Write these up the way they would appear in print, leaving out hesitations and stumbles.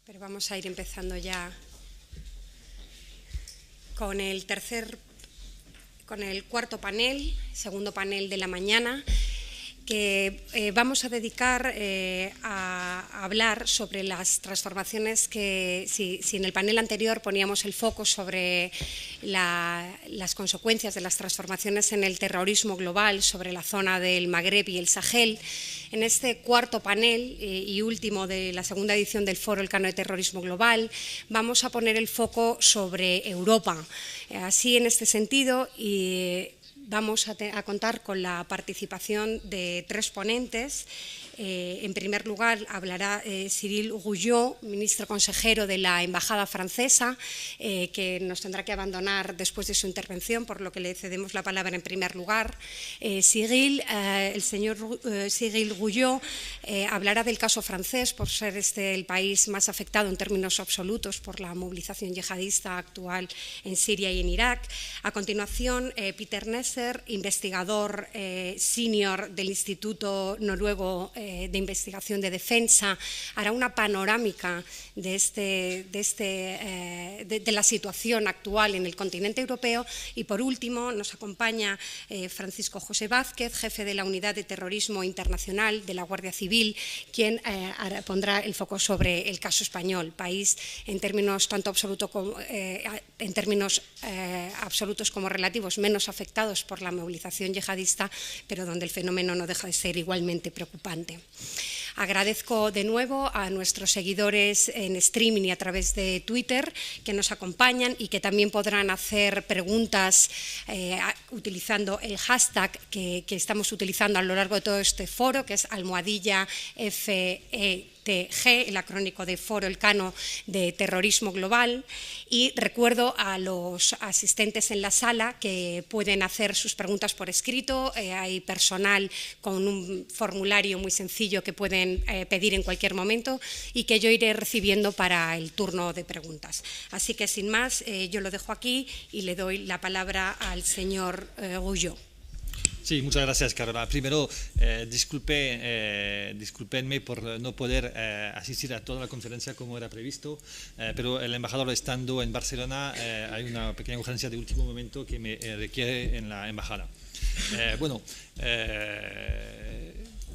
Pero vamos a ir empezando ya con el cuarto panel, segundo panel de la mañana, que vamos a dedicar a hablar sobre las transformaciones que, si en el panel anterior poníamos el foco sobre las consecuencias de las transformaciones en el terrorismo global, sobre la zona del Magreb y el Sahel, en este cuarto panel y último de la segunda edición del Foro Elcano de Terrorismo Global, vamos a poner el foco sobre Europa. Así, en este sentido, vamos a contar con la participación de tres ponentes. En primer lugar, hablará Cyril Gougeot, ministro consejero de la Embajada francesa, que nos tendrá que abandonar después de su intervención, por lo que le cedemos la palabra en primer lugar. El señor Cyril Gougeot hablará del caso francés, por ser el país más afectado en términos absolutos por la movilización yihadista actual en Siria y en Irak. A continuación, Peter Nesser, investigador senior del Instituto Noruego de Investigación de Defensa, hará una panorámica de la situación actual en el continente europeo. Y por último nos acompaña Francisco José Vázquez, jefe de la Unidad de Terrorismo Internacional de la Guardia Civil, quien pondrá el foco sobre el caso español, país en términos tanto absolutos como relativos menos afectados por la movilización yihadista, pero donde el fenómeno no deja de ser igualmente preocupante. Agradezco de nuevo a nuestros seguidores en streaming y a través de Twitter que nos acompañan y que también podrán hacer preguntas utilizando el hashtag que estamos utilizando a lo largo de todo este foro, que es #FETG, el acrónico de Foro Elcano de Terrorismo Global. Y recuerdo a los asistentes en la sala que pueden hacer sus preguntas por escrito. Hay personal con un formulario muy sencillo que pueden pedir en cualquier momento y que yo iré recibiendo para el turno de preguntas. Así que, sin más, yo lo dejo aquí y le doy la palabra al señor Gougeot. Sí, muchas gracias, Carola. Primero, discúlpenme por no poder asistir a toda la conferencia como era previsto, pero el embajador estando en Barcelona, hay una pequeña urgencia de último momento que me requiere en la embajada.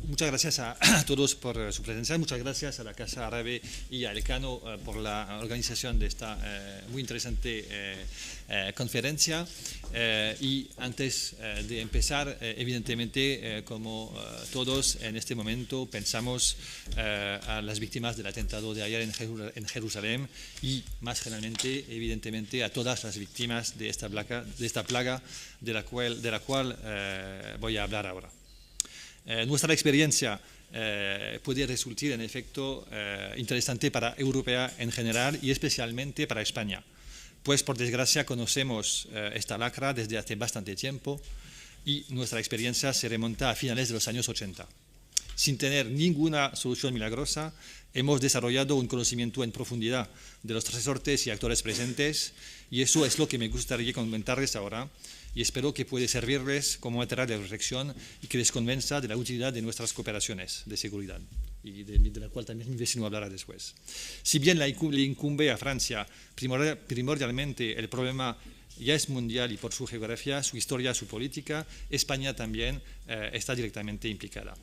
Muchas gracias a todos por su presencia, muchas gracias a la Casa Árabe y a Elcano por la organización de esta muy interesante conferencia. Y antes de empezar, evidentemente, como todos en este momento pensamos a las víctimas del atentado de ayer en Jerusalén y, más generalmente, evidentemente, a todas las víctimas de esta plaga de la cual voy a hablar ahora. Nuestra experiencia puede resultar en efecto interesante para Europa en general y especialmente para España, pues por desgracia conocemos esta lacra desde hace bastante tiempo y nuestra experiencia se remonta a finales de los años 80. Sin tener ninguna solución milagrosa, hemos desarrollado un conocimiento en profundidad de los resortes y actores presentes, y eso es lo que me gustaría comentarles ahora, y espero que pueda servirles como material de reflexión y que les convenza de la utilidad de nuestras cooperaciones de seguridad, y de la cual también mi vecino hablará después. Si bien le incumbe a Francia primordialmente el problema ya es mundial y por su geografía, su historia, su política, España también está directamente implicada.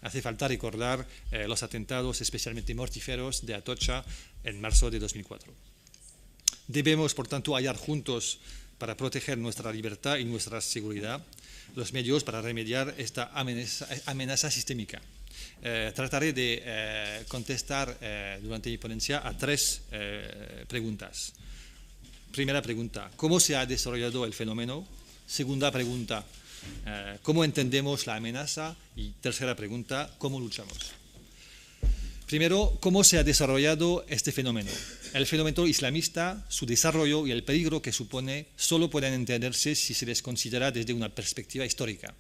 Hace falta recordar los atentados especialmente mortíferos de Atocha en marzo de 2004. Debemos, por tanto, hallar juntos, para proteger nuestra libertad y nuestra seguridad, los medios para remediar esta amenaza sistémica. Trataré de contestar durante mi ponencia a tres preguntas. Primera pregunta, ¿cómo se ha desarrollado el fenómeno? Segunda pregunta, ¿cómo entendemos la amenaza? Y tercera pregunta, ¿cómo luchamos? Primero, ¿cómo se ha desarrollado este fenómeno? El fenómeno islamista, su desarrollo y el peligro que supone solo pueden entenderse si se les considera desde una perspectiva histórica.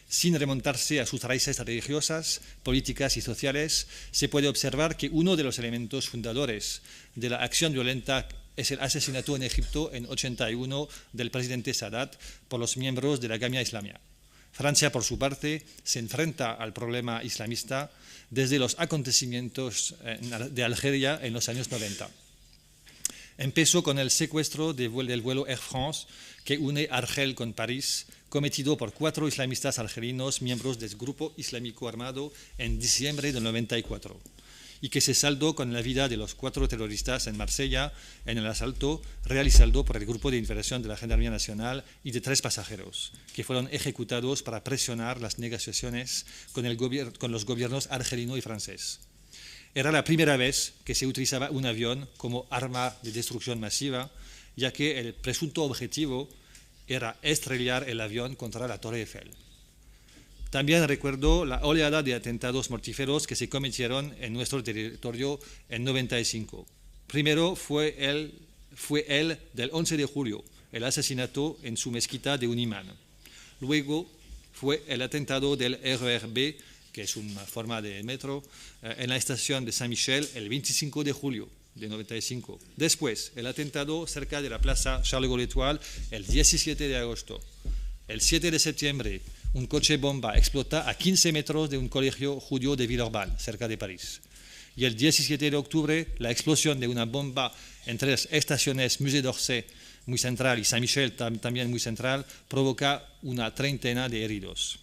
Sin remontarse a sus raíces religiosas, políticas y sociales, se puede observar que uno de los elementos fundadores de la acción violenta es el asesinato en Egipto en 81 del presidente Sadat por los miembros de la Gamia Islamia. Francia, por su parte, se enfrenta al problema islamista desde los acontecimientos de Algeria en los años 90. Empezó con el secuestro del vuelo Air France que une Argel con París, cometido por 4 islamistas algerinos, miembros del grupo islámico armado, en diciembre del 94, y que se saldó con la vida de los 4 terroristas en Marsella en el asalto realizado por el Grupo de Intervención de la Gendarmería Nacional y de 3 pasajeros, que fueron ejecutados para presionar las negociaciones con los gobiernos argelino y francés. Era la primera vez que se utilizaba un avión como arma de destrucción masiva, ya que el presunto objetivo era estrellar el avión contra la Torre Eiffel. También recuerdo la oleada de atentados mortíferos que se cometieron en nuestro territorio en 95. Primero fue el del 11 de julio, el asesinato en su mezquita de un imán. Luego fue el atentado del RERB, que es una forma de metro, en la estación de Saint-Michel el 25 de julio de 95. Después, el atentado cerca de la plaza Charles de Gaulle el 17 de agosto. El 7 de septiembre, un coche bomba explota a 15 metros de un colegio judío de Villeurbanne, cerca de París. Y el 17 de octubre, la explosión de una bomba entre las estaciones Musée d'Orsay, muy central, y Saint-Michel, también muy central, provoca una treintena de heridos.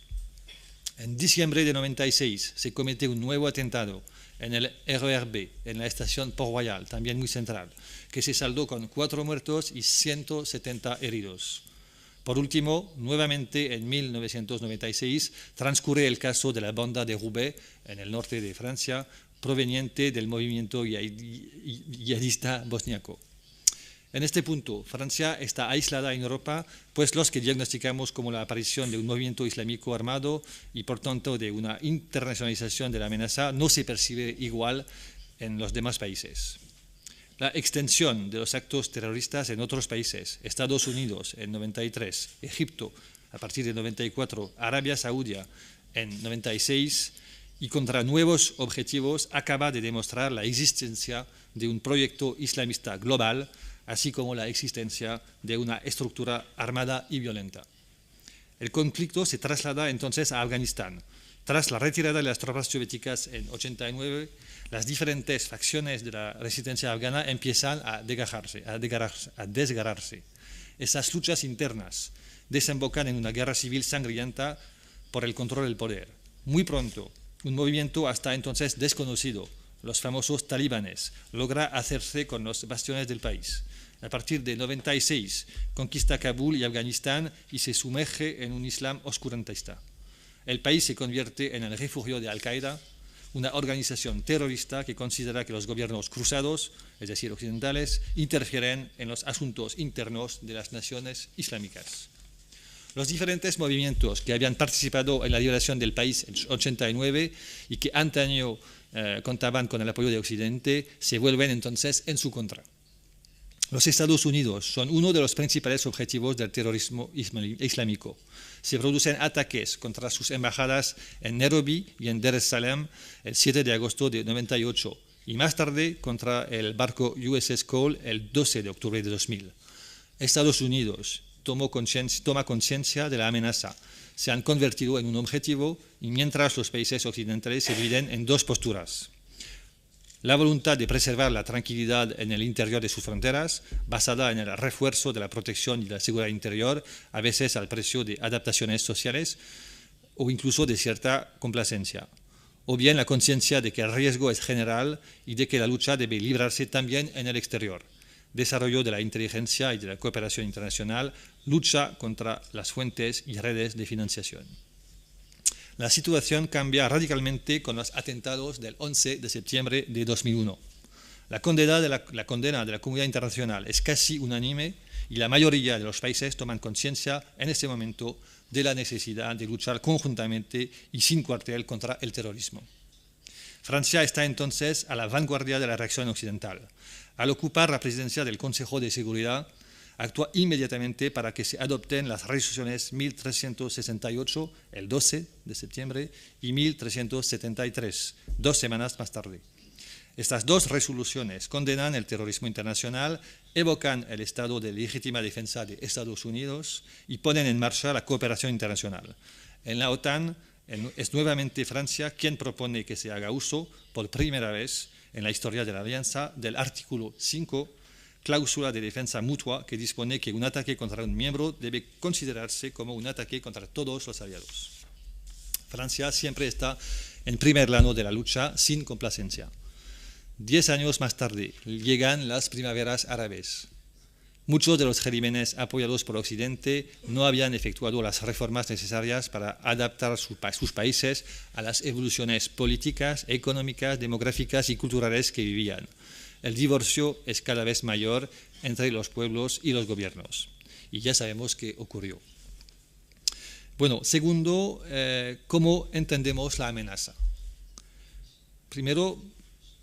En diciembre de 96 se comete un nuevo atentado en el RERB, en la estación Port-Royal, también muy central, que se saldó con 4 muertos y 170 heridos. Por último, nuevamente en 1996, transcurre el caso de la banda de Roubaix, en el norte de Francia, proveniente del movimiento yihadista bosniaco. En este punto, Francia está aislada en Europa, pues los que diagnosticamos como la aparición de un movimiento islámico armado y por tanto de una internacionalización de la amenaza no se percibe igual en los demás países. La extensión de los actos terroristas en otros países, Estados Unidos en 93, Egipto a partir de 94, Arabia Saudí en 96 y contra nuevos objetivos acaba de demostrar la existencia de un proyecto islamista global, así como la existencia de una estructura armada y violenta. El conflicto se traslada entonces a Afganistán. Tras la retirada de las tropas soviéticas en 89, las diferentes facciones de la resistencia afgana empiezan a desgarrarse. Esas luchas internas desembocan en una guerra civil sangrienta por el control del poder. Muy pronto, un movimiento hasta entonces desconocido, los famosos talibanes, logra hacerse con los bastiones del país. A partir de 96, conquista Kabul y Afganistán y se sumerge en un islam oscurantista. El país se convierte en el refugio de Al-Qaeda, una organización terrorista que considera que los gobiernos cruzados, es decir, occidentales, interfieren en los asuntos internos de las naciones islámicas. Los diferentes movimientos que habían participado en la liberación del país en 89 y que antaño contaban con el apoyo de Occidente, se vuelven entonces en su contra. Los Estados Unidos son uno de los principales objetivos del terrorismo islámico. Se producen ataques contra sus embajadas en Nairobi y en Dar es Salaam el 7 de agosto de 98 y más tarde contra el barco USS Cole el 12 de octubre de 2000. Estados Unidos toma conciencia de la amenaza, se han convertido en un objetivo y mientras los países occidentales se dividen en 2 posturas. La voluntad de preservar la tranquilidad en el interior de sus fronteras, basada en el refuerzo de la protección y la seguridad interior, a veces al precio de adaptaciones sociales o incluso de cierta complacencia. O bien la conciencia de que el riesgo es general y de que la lucha debe librarse también en el exterior. Desarrollo de la inteligencia y de la cooperación internacional, lucha contra las fuentes y redes de financiación. La situación cambia radicalmente con los atentados del 11 de septiembre de 2001. La condena de la comunidad internacional es casi unánime y la mayoría de los países toman conciencia en este momento de la necesidad de luchar conjuntamente y sin cuartel contra el terrorismo. Francia está entonces a la vanguardia de la reacción occidental. Al ocupar la presidencia del Consejo de Seguridad, actúa inmediatamente para que se adopten las resoluciones 1368 el 12 de septiembre y 1373, 2 semanas más tarde. Estas 2 resoluciones condenan el terrorismo internacional, evocan el estado de legítima defensa de Estados Unidos y ponen en marcha la cooperación internacional. en la OTAN es nuevamente Francia quien propone que se haga uso por primera vez en la historia de la alianza del artículo 5, cláusula de defensa mutua, que dispone que un ataque contra un miembro debe considerarse como un ataque contra todos los aliados. Francia siempre está en primer plano de la lucha sin complacencia. 10 años más tarde llegan las primaveras árabes. Muchos de los regímenes apoyados por Occidente no habían efectuado las reformas necesarias para adaptar sus países a las evoluciones políticas, económicas, demográficas y culturales que vivían. El divorcio es cada vez mayor entre los pueblos y los gobiernos. Y ya sabemos qué ocurrió. Bueno, segundo, ¿cómo entendemos la amenaza? Primero,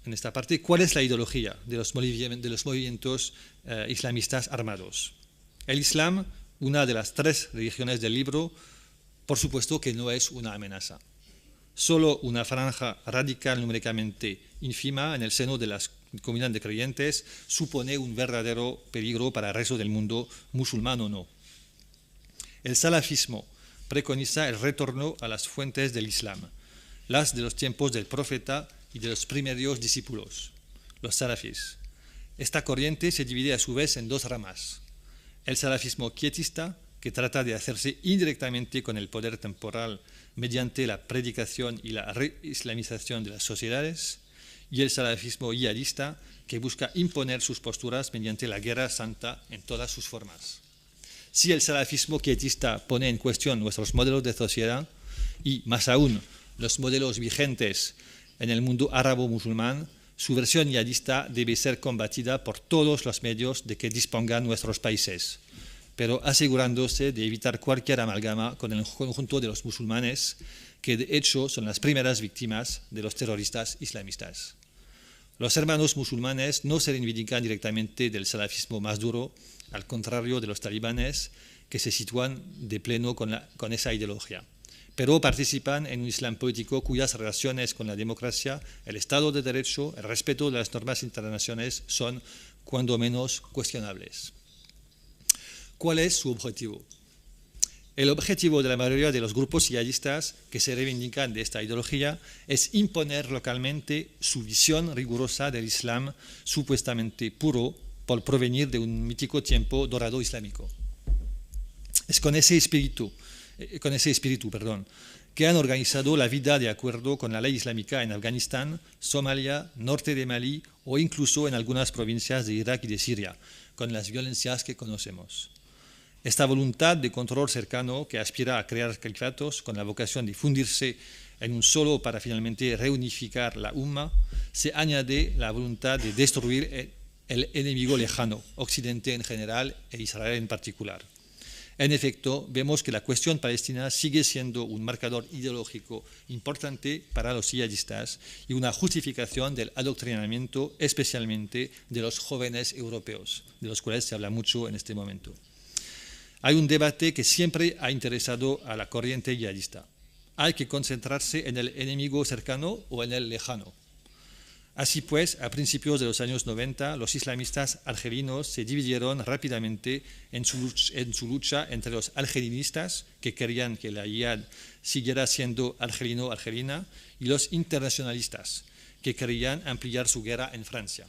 en esta parte, ¿cuál es la ideología de los movimientos islamistas armados? El Islam, una de las 3 religiones del libro, por supuesto que no es una amenaza. Solo una franja radical numéricamente ínfima en el seno de las comunidades de creyentes supone un verdadero peligro para el resto del mundo, musulmán o no. El salafismo preconiza el retorno a las fuentes del Islam, las de los tiempos del profeta y de los primeros discípulos, los salafis. Esta corriente se divide a su vez en 2 ramas. El salafismo quietista, que trata de hacerse indirectamente con el poder temporal mediante la predicación y la reislamización de las sociedades, y el salafismo yihadista, que busca imponer sus posturas mediante la guerra santa en todas sus formas. Si el salafismo quietista pone en cuestión nuestros modelos de sociedad, y más aún los modelos vigentes en el mundo árabo-musulmán, su versión yihadista debe ser combatida por todos los medios de que dispongan nuestros países, pero asegurándose de evitar cualquier amalgama con el conjunto de los musulmanes, que de hecho son las primeras víctimas de los terroristas islamistas. Los hermanos musulmanes no se reivindican directamente del salafismo más duro, al contrario de los talibanes, que se sitúan de pleno con esa ideología, pero participan en un islam político cuyas relaciones con la democracia, el Estado de Derecho, el respeto de las normas internacionales son, cuando menos, cuestionables. ¿Cuál es su objetivo? El objetivo de la mayoría de los grupos yihadistas que se reivindican de esta ideología es imponer localmente su visión rigurosa del Islam supuestamente puro por provenir de un mítico tiempo dorado islámico. Es con ese espíritu, que han organizado la vida de acuerdo con la ley islámica en Afganistán, Somalia, norte de Malí o incluso en algunas provincias de Irak y de Siria, con las violencias que conocemos. Esta voluntad de control cercano que aspira a crear califatos con la vocación de fundirse en un solo para finalmente reunificar la umma, se añade la voluntad de destruir el enemigo lejano, Occidente en general e Israel en particular. En efecto, vemos que la cuestión palestina sigue siendo un marcador ideológico importante para los yihadistas y una justificación del adoctrinamiento, especialmente de los jóvenes europeos, de los cuales se habla mucho en este momento. Hay un debate que siempre ha interesado a la corriente yihadista. ¿Hay que concentrarse en el enemigo cercano o en el lejano? Así pues, a principios de los años 90, los islamistas argelinos se dividieron rápidamente en su lucha entre los argelinistas, que querían que la yihad siguiera siendo argelino-argelina, y los internacionalistas, que querían ampliar su guerra en Francia.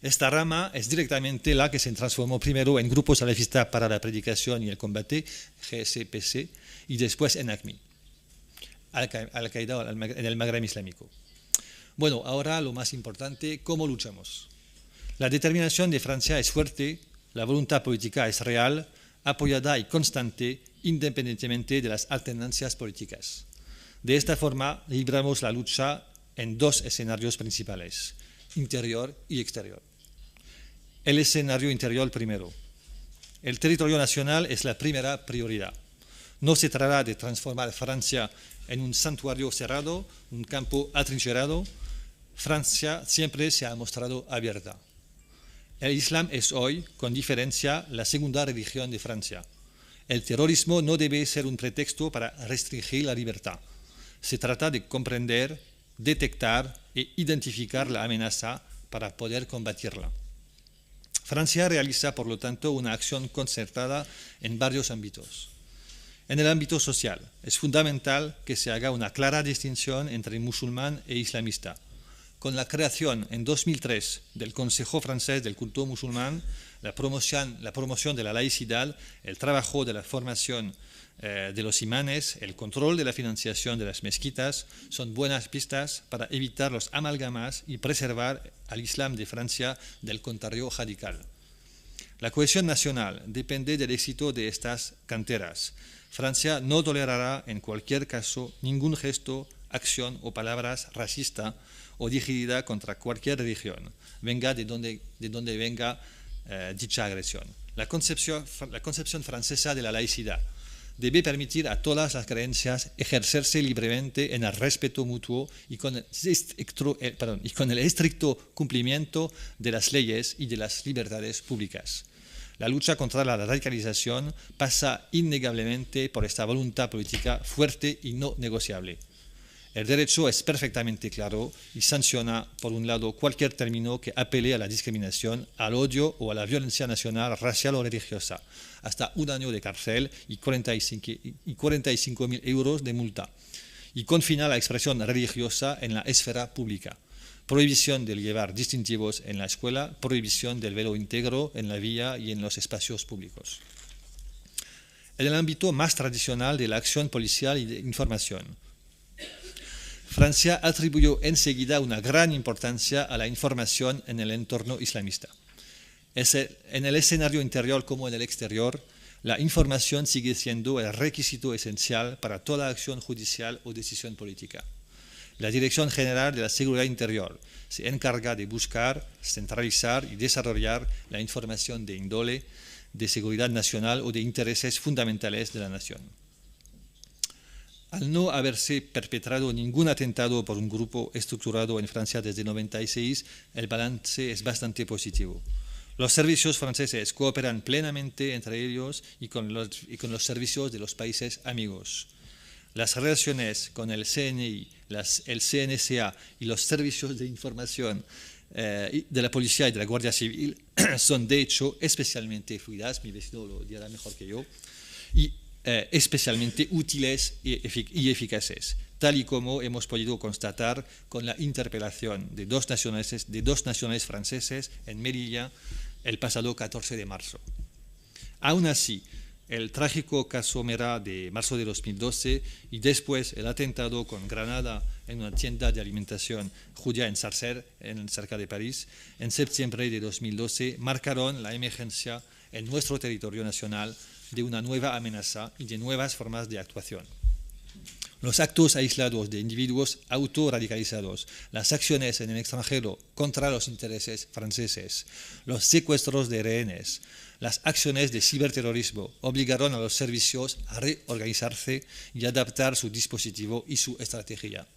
Esta rama es directamente la que se transformó primero en Grupo Salafista para la Predicación y el Combate, GSPC, y después en ACMI, Al-Qaeda en el Magreb Islámico. Bueno, ahora lo más importante, ¿cómo luchamos? La determinación de Francia es fuerte, la voluntad política es real, apoyada y constante, independientemente de las alternancias políticas. De esta forma, libramos la lucha en 2 escenarios principales, interior y exterior. El escenario interior primero. El territorio nacional es la primera prioridad. No se trata de transformar Francia en un santuario cerrado, un campo atrincherado. Francia siempre se ha mostrado abierta. El Islam es hoy, con diferencia, la segunda religión de Francia. El terrorismo no debe ser un pretexto para restringir la libertad. Se trata de comprender, detectar e identificar la amenaza para poder combatirla. Francia realiza, por lo tanto, una acción concertada en varios ámbitos. En el ámbito social, es fundamental que se haga una clara distinción entre musulmán e islamista. Con la creación en 2003 del Consejo Francés del Culto Musulmán, la promoción de la laicidad, el trabajo de la formación de los imanes, el control de la financiación de las mezquitas, son buenas pistas para evitar los amalgamas y preservar al Islam de Francia del contagio radical. La cohesión nacional depende del éxito de estas canteras. Francia no tolerará en cualquier caso ningún gesto, acción o palabras racista o dirigida contra cualquier religión, venga de donde venga dicha agresión. La concepción francesa de la laicidad debe permitir a todas las creencias ejercerse libremente en el respeto mutuo y con el estricto cumplimiento de las leyes y de las libertades públicas. La lucha contra la radicalización pasa innegablemente por esta voluntad política fuerte y no negociable. El derecho es perfectamente claro y sanciona, por un lado, cualquier término que apele a la discriminación, al odio o a la violencia nacional, racial o religiosa, hasta 1 año de cárcel y 45.000 euros de multa, y confina la expresión religiosa en la esfera pública. Prohibición de llevar distintivos en la escuela, prohibición del velo íntegro en la vía y en los espacios públicos. En el ámbito más tradicional de la acción policial y de información, Francia atribuyó enseguida una gran importancia a la información en el entorno islamista. En el escenario interior como en el exterior, la información sigue siendo el requisito esencial para toda acción judicial o decisión política. La Dirección General de la Seguridad Interior se encarga de buscar, centralizar y desarrollar la información de índole, de seguridad nacional o de intereses fundamentales de la nación. Al no haberse perpetrado ningún atentado por un grupo estructurado en Francia desde 1996, el balance es bastante positivo. Los servicios franceses cooperan plenamente entre ellos y con los servicios de los países amigos. Las relaciones con el CNI, el CNSA y los servicios de información de la policía y de la Guardia Civil son de hecho especialmente fluidas, mi vecino lo dirá mejor que yo, y especialmente útiles y eficaces, tal y como hemos podido constatar con la interpelación de dos nacionales franceses en Melilla el pasado 14 de marzo. Aún así, el trágico caso Mera de marzo de 2012 y después el atentado con granada en una tienda de alimentación judía en Sarcelles, cerca de París, en septiembre de 2012, marcaron la emergencia en nuestro territorio nacional de una nueva amenaza y de nuevas formas de actuación. Los actos aislados de individuos autorradicalizados, las acciones en el extranjero contra los intereses franceses, los secuestros de rehenes, las acciones de ciberterrorismo obligaron a los servicios a reorganizarse y adaptar su dispositivo y su estrategia.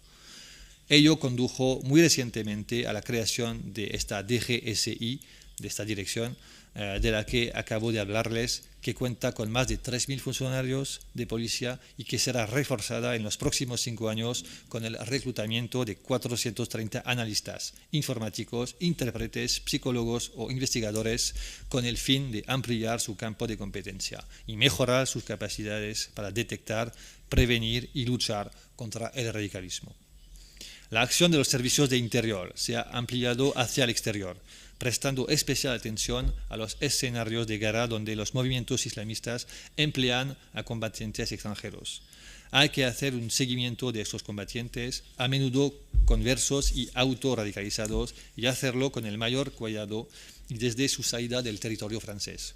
Ello condujo muy recientemente a la creación de esta DGSI, de esta dirección, de la que acabo de hablarles, que cuenta con más de 3.000 funcionarios de policía y que será reforzada en los próximos 5 años con el reclutamiento de 430 analistas, informáticos, intérpretes, psicólogos o investigadores, con el fin de ampliar su campo de competencia y mejorar sus capacidades para detectar, prevenir y luchar contra el radicalismo. La acción de los servicios de interior se ha ampliado hacia el exterior, prestando especial atención a los escenarios de guerra donde los movimientos islamistas emplean a combatientes extranjeros. Hay que hacer un seguimiento de estos combatientes, a menudo conversos y autorradicalizados, y hacerlo con el mayor cuidado y desde su salida del territorio francés.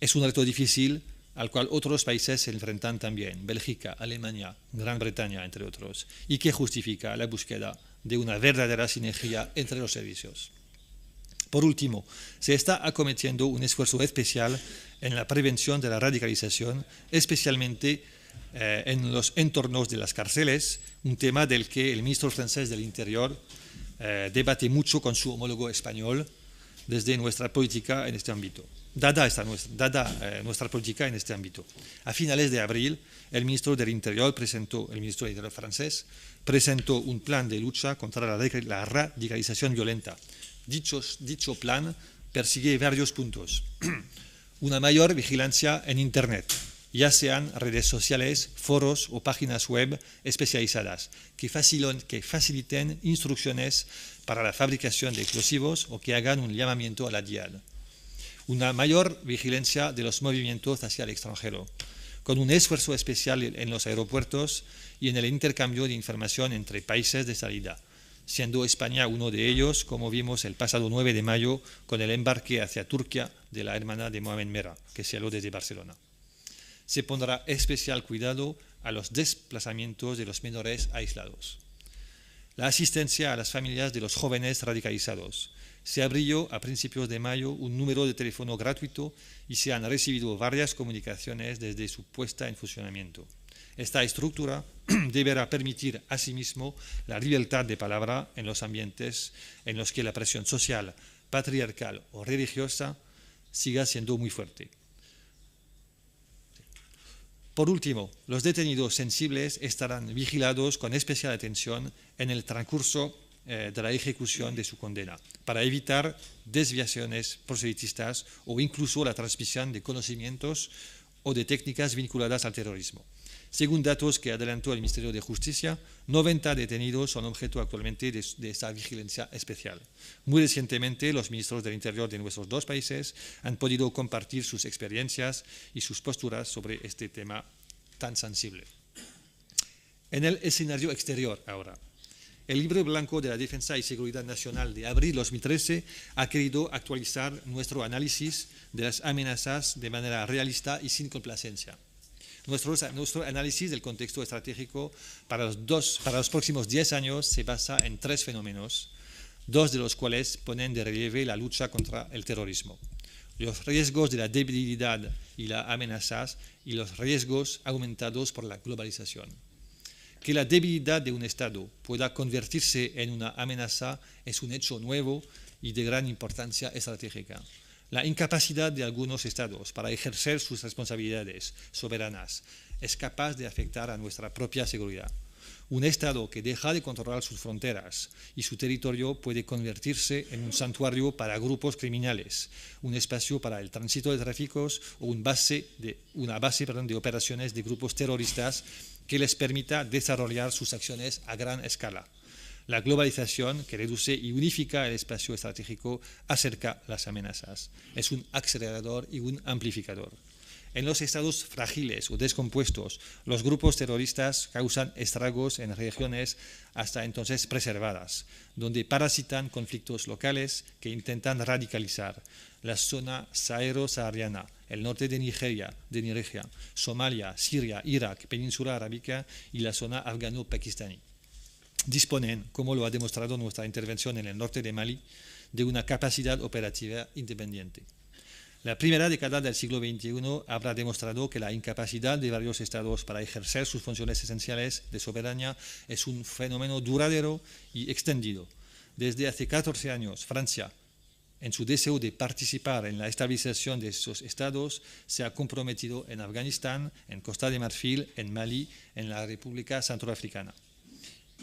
Es un reto difícil al cual otros países se enfrentan también, Bélgica, Alemania, Gran Bretaña, entre otros, y que justifica la búsqueda de una verdadera sinergia entre los servicios. Por último, se está acometiendo un esfuerzo especial en la prevención de la radicalización, especialmente en los entornos de las cárceles, un tema del que el ministro francés del Interior debate mucho con su homólogo español desde nuestra política en este ámbito. Dada nuestra política en este ámbito. A finales de abril, el ministro del Interior francés presentó un plan de lucha contra la radicalización violenta. Dicho plan persigue varios puntos. Una mayor vigilancia en Internet, ya sean redes sociales, foros o páginas web especializadas que faciliten instrucciones para la fabricación de explosivos o que hagan un llamamiento a la jihad. Una mayor vigilancia de los movimientos hacia el extranjero, con un esfuerzo especial en los aeropuertos y en el intercambio de información entre países de salida, siendo España uno de ellos, como vimos el pasado 9 de mayo con el embarque hacia Turquía de la hermana de Mohamed Merah, que se habló desde Barcelona. Se pondrá especial cuidado a los desplazamientos de los menores aislados. La asistencia a las familias de los jóvenes radicalizados. Se abrió a principios de mayo un número de teléfono gratuito y se han recibido varias comunicaciones desde su puesta en funcionamiento. Esta estructura deberá permitir asimismo la libertad de palabra en los ambientes en los que la presión social, patriarcal o religiosa siga siendo muy fuerte. Por último, los detenidos sensibles estarán vigilados con especial atención en el transcurso de la ejecución de su condena, para evitar desviaciones proselitistas o incluso la transmisión de conocimientos o de técnicas vinculadas al terrorismo. Según datos que adelantó el Ministerio de Justicia, 90 detenidos son objeto actualmente de esta vigilancia especial. Muy recientemente, los ministros del Interior de nuestros dos países han podido compartir sus experiencias y sus posturas sobre este tema tan sensible. En el escenario exterior ahora. El Libro Blanco de la Defensa y Seguridad Nacional de abril de 2013 ha querido actualizar nuestro análisis de las amenazas de manera realista y sin complacencia. Nuestro análisis del contexto estratégico para los próximos 10 años se basa en 3 fenómenos, 2 de los cuales ponen de relieve la lucha contra el terrorismo: los riesgos de la debilidad y las amenazas y los riesgos aumentados por la globalización. Que la debilidad de un Estado pueda convertirse en una amenaza es un hecho nuevo y de gran importancia estratégica. La incapacidad de algunos Estados para ejercer sus responsabilidades soberanas es capaz de afectar a nuestra propia seguridad. Un Estado que deja de controlar sus fronteras y su territorio puede convertirse en un santuario para grupos criminales, un espacio para el tránsito de tráficos o una base de operaciones de grupos terroristas que les permita desarrollar sus acciones a gran escala. La globalización, que reduce y unifica el espacio estratégico, acerca las amenazas. Es un acelerador y un amplificador. En los estados frágiles o descompuestos, los grupos terroristas causan estragos en regiones hasta entonces preservadas, donde parasitan conflictos locales que intentan radicalizar. La zona saharo-sahariana, el norte de Nigeria, Somalia, Siria, Irak, Península Arábica y la zona afgano-pakistaní. Disponen, como lo ha demostrado nuestra intervención en el norte de Mali, de una capacidad operativa independiente. La primera década del siglo XXI habrá demostrado que la incapacidad de varios estados para ejercer sus funciones esenciales de soberanía es un fenómeno duradero y extendido. Desde hace 14 años, Francia, en su deseo de participar en la estabilización de esos estados, se ha comprometido en Afganistán, en Costa de Marfil, en Mali, en la República Centroafricana.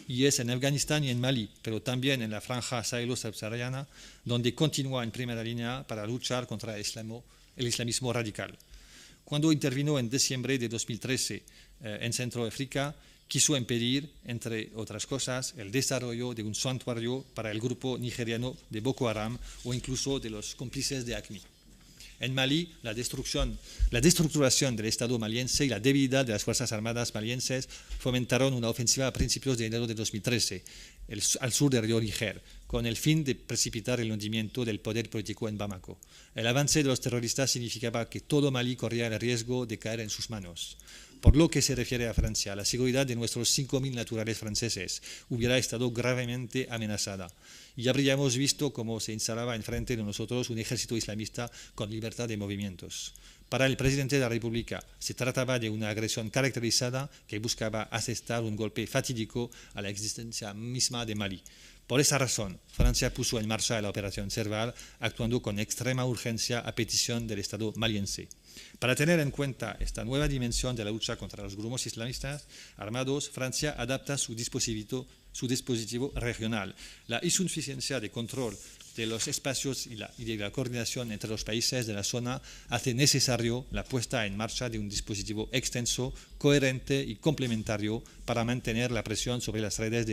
Y es en Afganistán y en Mali, pero también en la franja sahelo-subsahariana, donde continúa en primera línea para luchar contra el islamismo radical. Cuando intervino en diciembre de 2013 en Centroáfrica, quiso impedir, entre otras cosas, el desarrollo de un santuario para el grupo nigeriano de Boko Haram o incluso de los cómplices de AQMI. En Mali, la destructuración del Estado maliense y la debilidad de las Fuerzas Armadas malienses fomentaron una ofensiva a principios de enero de 2013 al sur del río Níger, con el fin de precipitar el hundimiento del poder político en Bamako. El avance de los terroristas significaba que todo Mali corría el riesgo de caer en sus manos. Por lo que se refiere a Francia, la seguridad de nuestros 5.000 naturales franceses hubiera estado gravemente amenazada y habríamos visto cómo se instalaba enfrente de nosotros un ejército islamista con libertad de movimientos. Para el presidente de la República se trataba de una agresión caracterizada que buscaba asestar un golpe fatídico a la existencia misma de Mali. Por esa razón, Francia puso en marcha la operación Serval, actuando con extrema urgencia a petición del Estado maliense. Para tener en cuenta esta nueva dimensión de la lucha contra los grupos islamistas armados, Francia adapta su dispositivo regional. La insuficiencia de control de los espacios y de la coordinación entre los países de la zona hace necesario la puesta en marcha de un dispositivo extenso, coherente y complementario para mantener la presión sobre las redes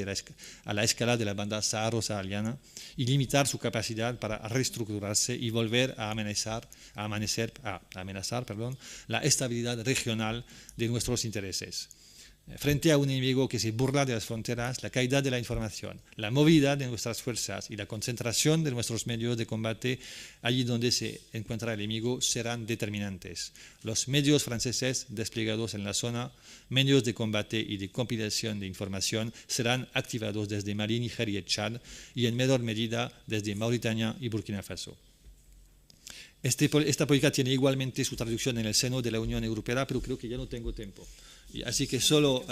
a la escala de la banda saharo-sahariana y limitar su capacidad para reestructurarse y volver a amenazar la estabilidad regional de nuestros intereses. Frente a un enemigo que se burla de las fronteras, la calidad de la información, la movilidad de nuestras fuerzas y la concentración de nuestros medios de combate allí donde se encuentra el enemigo serán determinantes. Los medios franceses desplegados en la zona, medios de combate y de compilación de información serán activados desde Mali, Níger y Chad y en menor medida desde Mauritania y Burkina Faso. Esta política tiene igualmente su traducción en el seno de la Unión Europea, pero creo que ya no tengo tiempo. Así que solo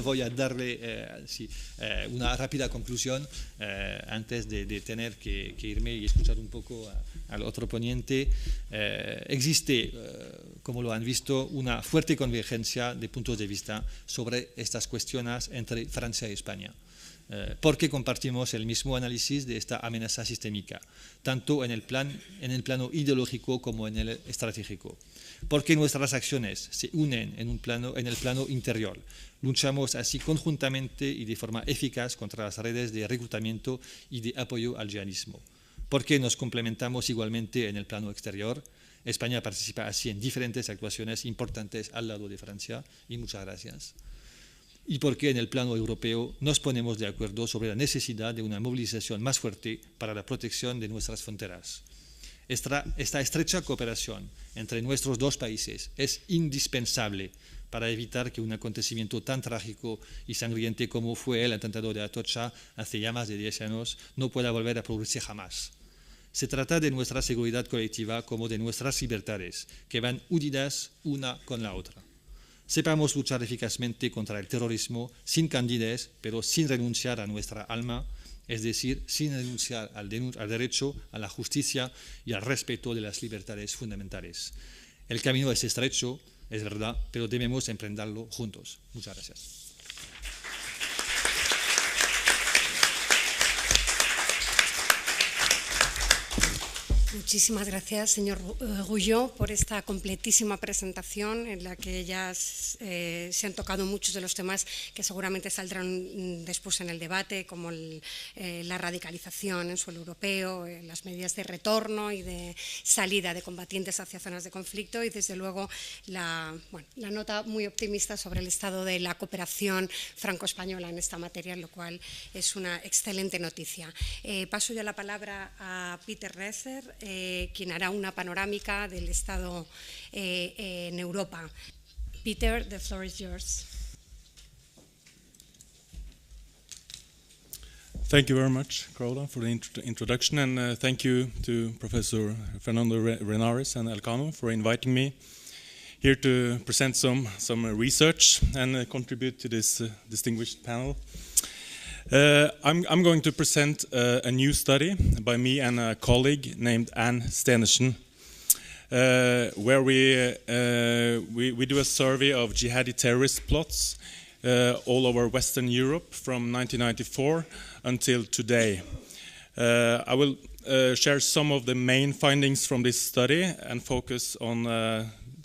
voy a darle una rápida conclusión antes de tener que irme y escuchar un poco al otro ponente. Existe, como lo han visto, una fuerte convergencia de puntos de vista sobre estas cuestiones entre Francia y España. Porque compartimos el mismo análisis de esta amenaza sistémica, tanto en el plano ideológico como en el estratégico. Porque nuestras acciones se unen en el plano interior. Luchamos así conjuntamente y de forma eficaz contra las redes de reclutamiento y de apoyo al yihadismo. Porque nos complementamos igualmente en el plano exterior. España participa así en diferentes actuaciones importantes al lado de Francia. Y muchas gracias. Y porque en el plano europeo nos ponemos de acuerdo sobre la necesidad de una movilización más fuerte para la protección de nuestras fronteras. Esta estrecha cooperación entre nuestros dos países es indispensable para evitar que un acontecimiento tan trágico y sangriento como fue el atentado de Atocha hace ya más de 10 años no pueda volver a producirse jamás. Se trata de nuestra seguridad colectiva como de nuestras libertades, que van unidas una con la otra. Sepamos luchar eficazmente contra el terrorismo sin candidez, pero sin renunciar a nuestra alma, es decir, sin renunciar al derecho, a la justicia y al respeto de las libertades fundamentales. El camino es estrecho, es verdad, pero debemos emprenderlo juntos. Muchas gracias. Muchísimas gracias, señor Guyot, por esta completísima presentación en la que ya se han tocado muchos de los temas que seguramente saldrán después en el debate, como la radicalización en suelo europeo, las medidas de retorno y de salida de combatientes hacia zonas de conflicto y, desde luego, la nota muy optimista sobre el estado de la cooperación franco-española en esta materia, lo cual es una excelente noticia. Paso ya la palabra a Peter Reser, quien hará una panorámica del Estado en Europa. Peter, the floor is yours. Thank you very much, Carola, for the introduction, and thank you to Professor Fernando Renares and Elcano for inviting me here to present some research and contribute to this distinguished panel. I'm going to present a new study by me and a colleague named Anne Stenersen, where we do a survey of jihadi terrorist plots all over Western Europe from 1994 until today. I will share some of the main findings from this study and focus on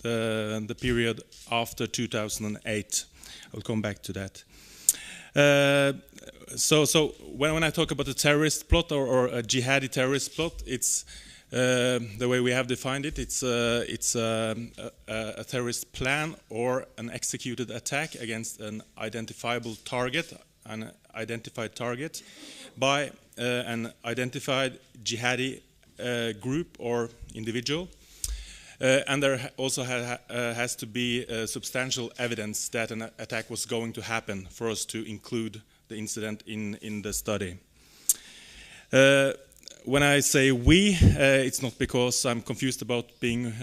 the period after 2008. I'll come back to that. So when I talk about a terrorist plot or a jihadi terrorist plot, it's the way we have defined it. It's a terrorist plan or an executed attack against an identifiable target, an identified target, by an identified jihadi group or individual. And there also has to be substantial evidence that an attack was going to happen for us to include the incident in the study. When I say we, it's not because I'm confused about being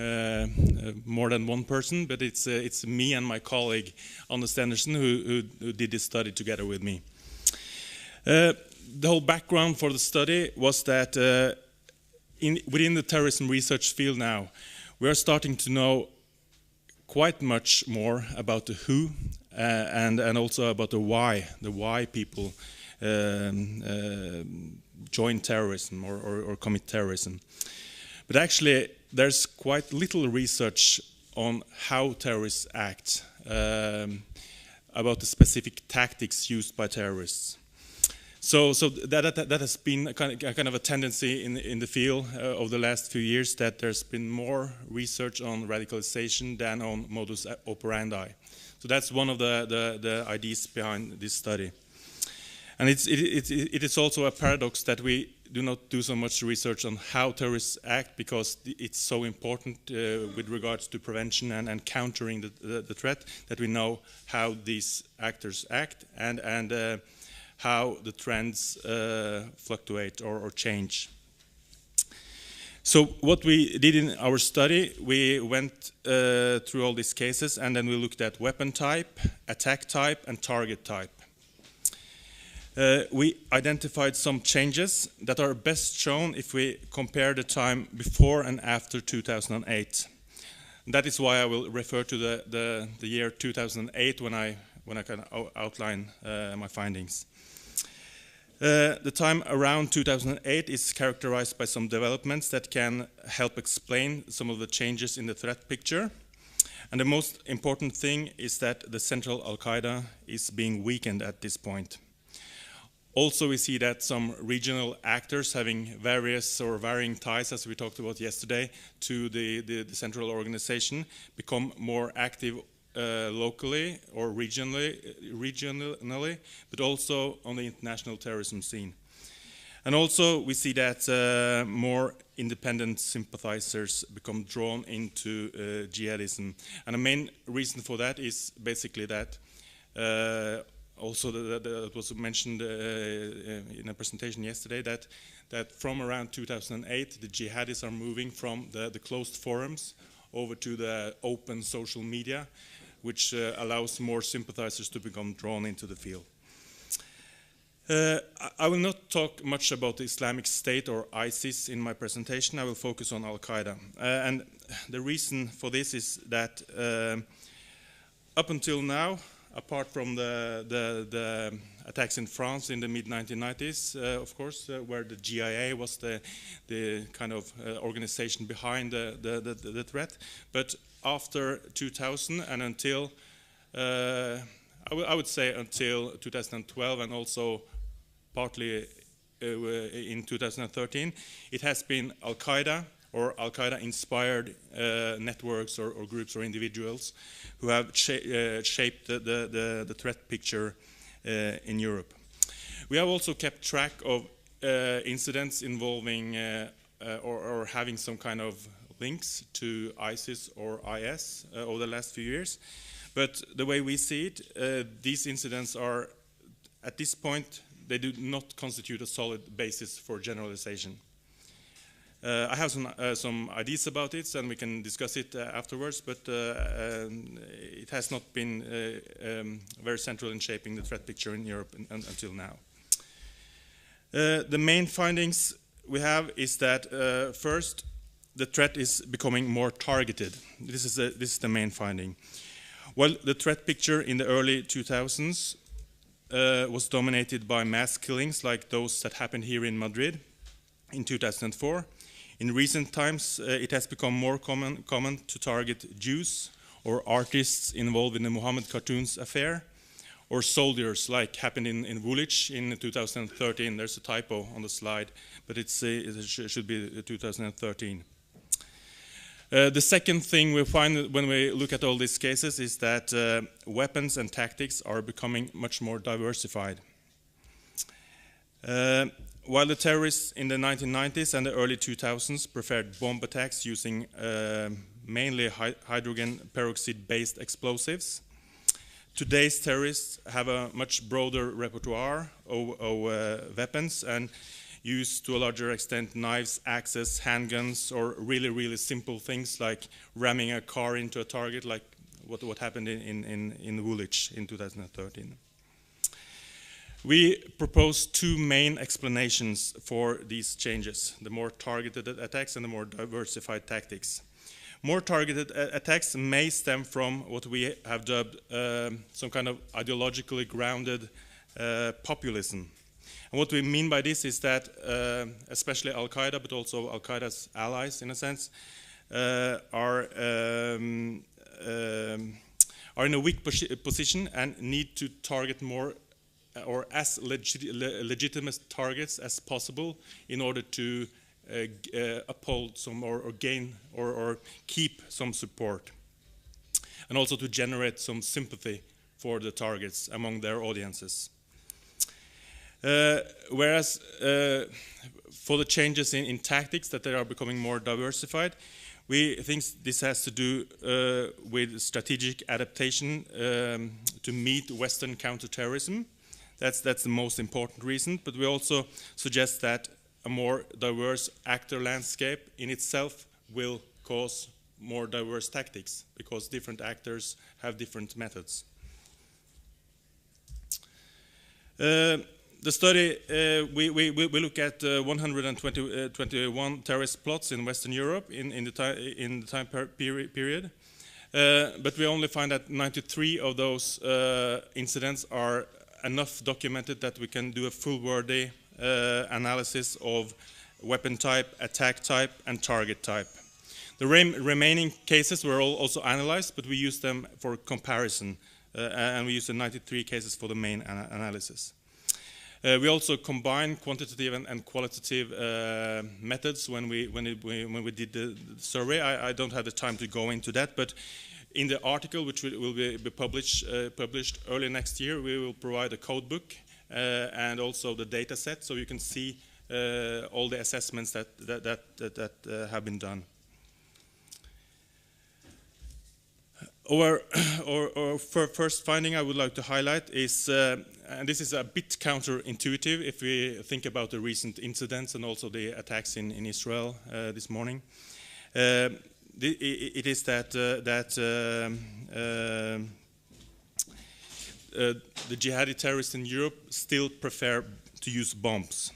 more than one person, but it's me and my colleague Anne Stenersen who did this study together with me. The whole background for the study was that within the terrorism research field now, we are starting to know quite much more about the who and also about the why people join terrorism or commit terrorism. But actually, there's quite little research on how terrorists act, about the specific tactics used by terrorists. So that has been a kind of a tendency in the field over the last few years, that there's been more research on radicalization than on modus operandi. So that's one of the ideas behind this study. And it is also a paradox that we do not do so much research on how terrorists act, because it's so important with regards to prevention and countering the threat, that we know how these actors act and how the trends fluctuate or change. So what we did in our study, we went through all these cases, and then we looked at weapon type, attack type, and target type. We identified some changes that are best shown if we compare the time before and after 2008. That is why I will refer to the year 2008 when I can outline my findings. The time around 2008 is characterized by some developments that can help explain some of the changes in the threat picture. And the most important thing is that the central Al-Qaeda is being weakened at this point. Also, we see that some regional actors having various or varying ties, as we talked about yesterday, to the central organization become more active locally or regionally, but also on the international terrorism scene. And also, we see that more independent sympathizers become drawn into jihadism. And the main reason for that is basically that also that was mentioned in a presentation yesterday, that from around 2008 the jihadis are moving from the closed forums over to the open social media, which allows more sympathizers to become drawn into the field. I will not talk much about the Islamic State or ISIS in my presentation. I will focus on Al-Qaeda. And the reason for this is that up until now, apart from the attacks in France in the mid-1990s, of course, where the GIA was the kind of organization behind the threat. But after 2000 and until, I would say until 2012 and also partly in 2013, it has been Al-Qaeda or Al-Qaeda-inspired networks or groups or individuals who have shaped the threat picture in Europe. We have also kept track of incidents involving or having some kind of links to ISIS or IS over the last few years. But the way we see it, these incidents are, at this point, they do not constitute a solid basis for generalization. I have some ideas about it, and we can discuss it afterwards, but it has not been very central in shaping the threat picture in Europe until now. The main findings we have is that, first, the threat is becoming more targeted. This is the main finding. While the threat picture in the early 2000s was dominated by mass killings like those that happened here in Madrid in 2004, in recent times, it has become more common to target Jews or artists involved in the Mohammed cartoons affair, or soldiers, like happened in Woolwich in 2013. There's a typo on the slide, but it should be 2013. The second thing we find when we look at all these cases is that weapons and tactics are becoming much more diversified. While the terrorists in the 1990s and the early 2000s preferred bomb attacks using mainly hydrogen peroxide-based explosives, today's terrorists have a much broader repertoire of weapons and use to a larger extent knives, axes, handguns, or really simple things like ramming a car into a target, like what happened in Woolwich in 2013. We propose two main explanations for these changes: the more targeted attacks and the more diversified tactics. More targeted attacks may stem from what we have dubbed some kind of ideologically grounded populism. And what we mean by this is that especially Al-Qaeda, but also Al-Qaeda's allies, in a sense, are in a weak position and need to target more or as legitimate targets as possible in order to uphold some or gain or keep some support, and also to generate some sympathy for the targets among their audiences. Whereas for the changes in tactics, that they are becoming more diversified, we think this has to do with strategic adaptation to meet Western counterterrorism. That's the most important reason, but we also suggest that a more diverse actor landscape in itself will cause more diverse tactics, because different actors have different methods. The study, we look at 121 terrorist plots in Western Europe in the time period, but we only find that 93 of those incidents are enough documented that we can do a full-worthy analysis of weapon type, attack type, and target type. The remaining cases were also analyzed, but we use them for comparison, and we use the 93 cases for the main analysis. We also combine quantitative and qualitative methods when we did the survey. I don't have the time to go into that, but in the article, which will be published early next year, we will provide a code book and also the data set, so you can see all the assessments that have been done. Our first finding I would like to highlight is, and this is a bit counterintuitive if we think about the recent incidents and also the attacks in Israel this morning. It is that the jihadi terrorists in Europe still prefer to use bombs.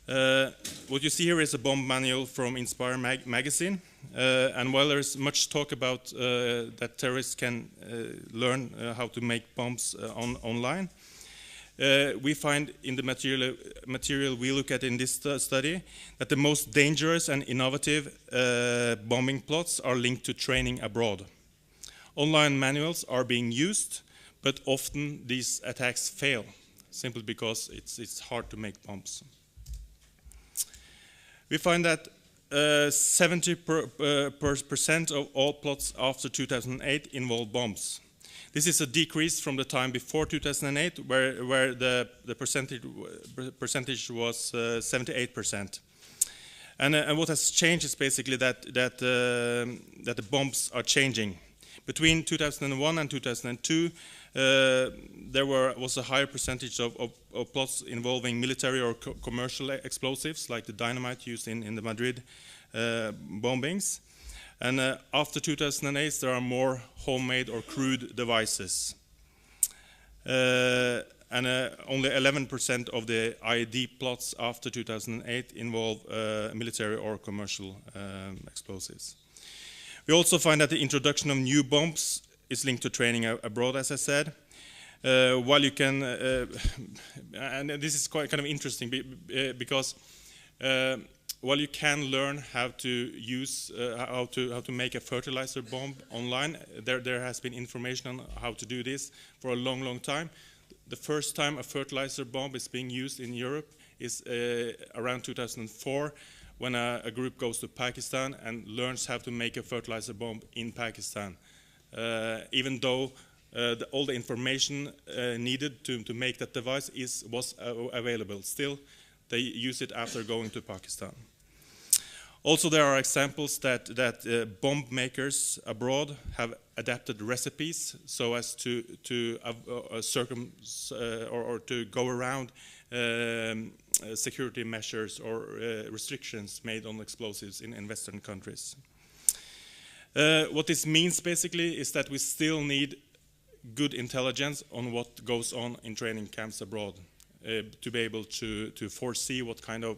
What you see here is a bomb manual from Inspire magazine, and while there's much talk about that terrorists can learn how to make bombs online, we find in the material we look at in this study that the most dangerous and innovative bombing plots are linked to training abroad. Online manuals are being used, but often these attacks fail, simply because it's hard to make bombs. We find that 70% of all plots after 2008 involve bombs. This is a decrease from the time before 2008, where the percentage was 78%. And what has changed is basically that the bombs are changing. Between 2001 and 2002, there was a higher percentage of plots involving military or commercial explosives, like the dynamite used in the Madrid bombings. And after 2008, there are more homemade or crude devices. And only 11% of the IED plots after 2008 involve military or commercial explosives. We also find that the introduction of new bombs is linked to training abroad, as I said. While you can, and this is quite kind of interesting because while you can learn how to use how to make a fertilizer bomb online, there has been information on how to do this for a long time. The first time a fertilizer bomb is being used in Europe is around 2004, when a group goes to Pakistan and learns how to make a fertilizer bomb in Pakistan. Even though all the information needed to make that device was available, still they use it after going to Pakistan. Also, there are examples that bomb makers abroad have adapted recipes so as to go around security measures or restrictions made on explosives in Western countries. What this means basically is that we still need good intelligence on what goes on in training camps abroad to be able to foresee what kind of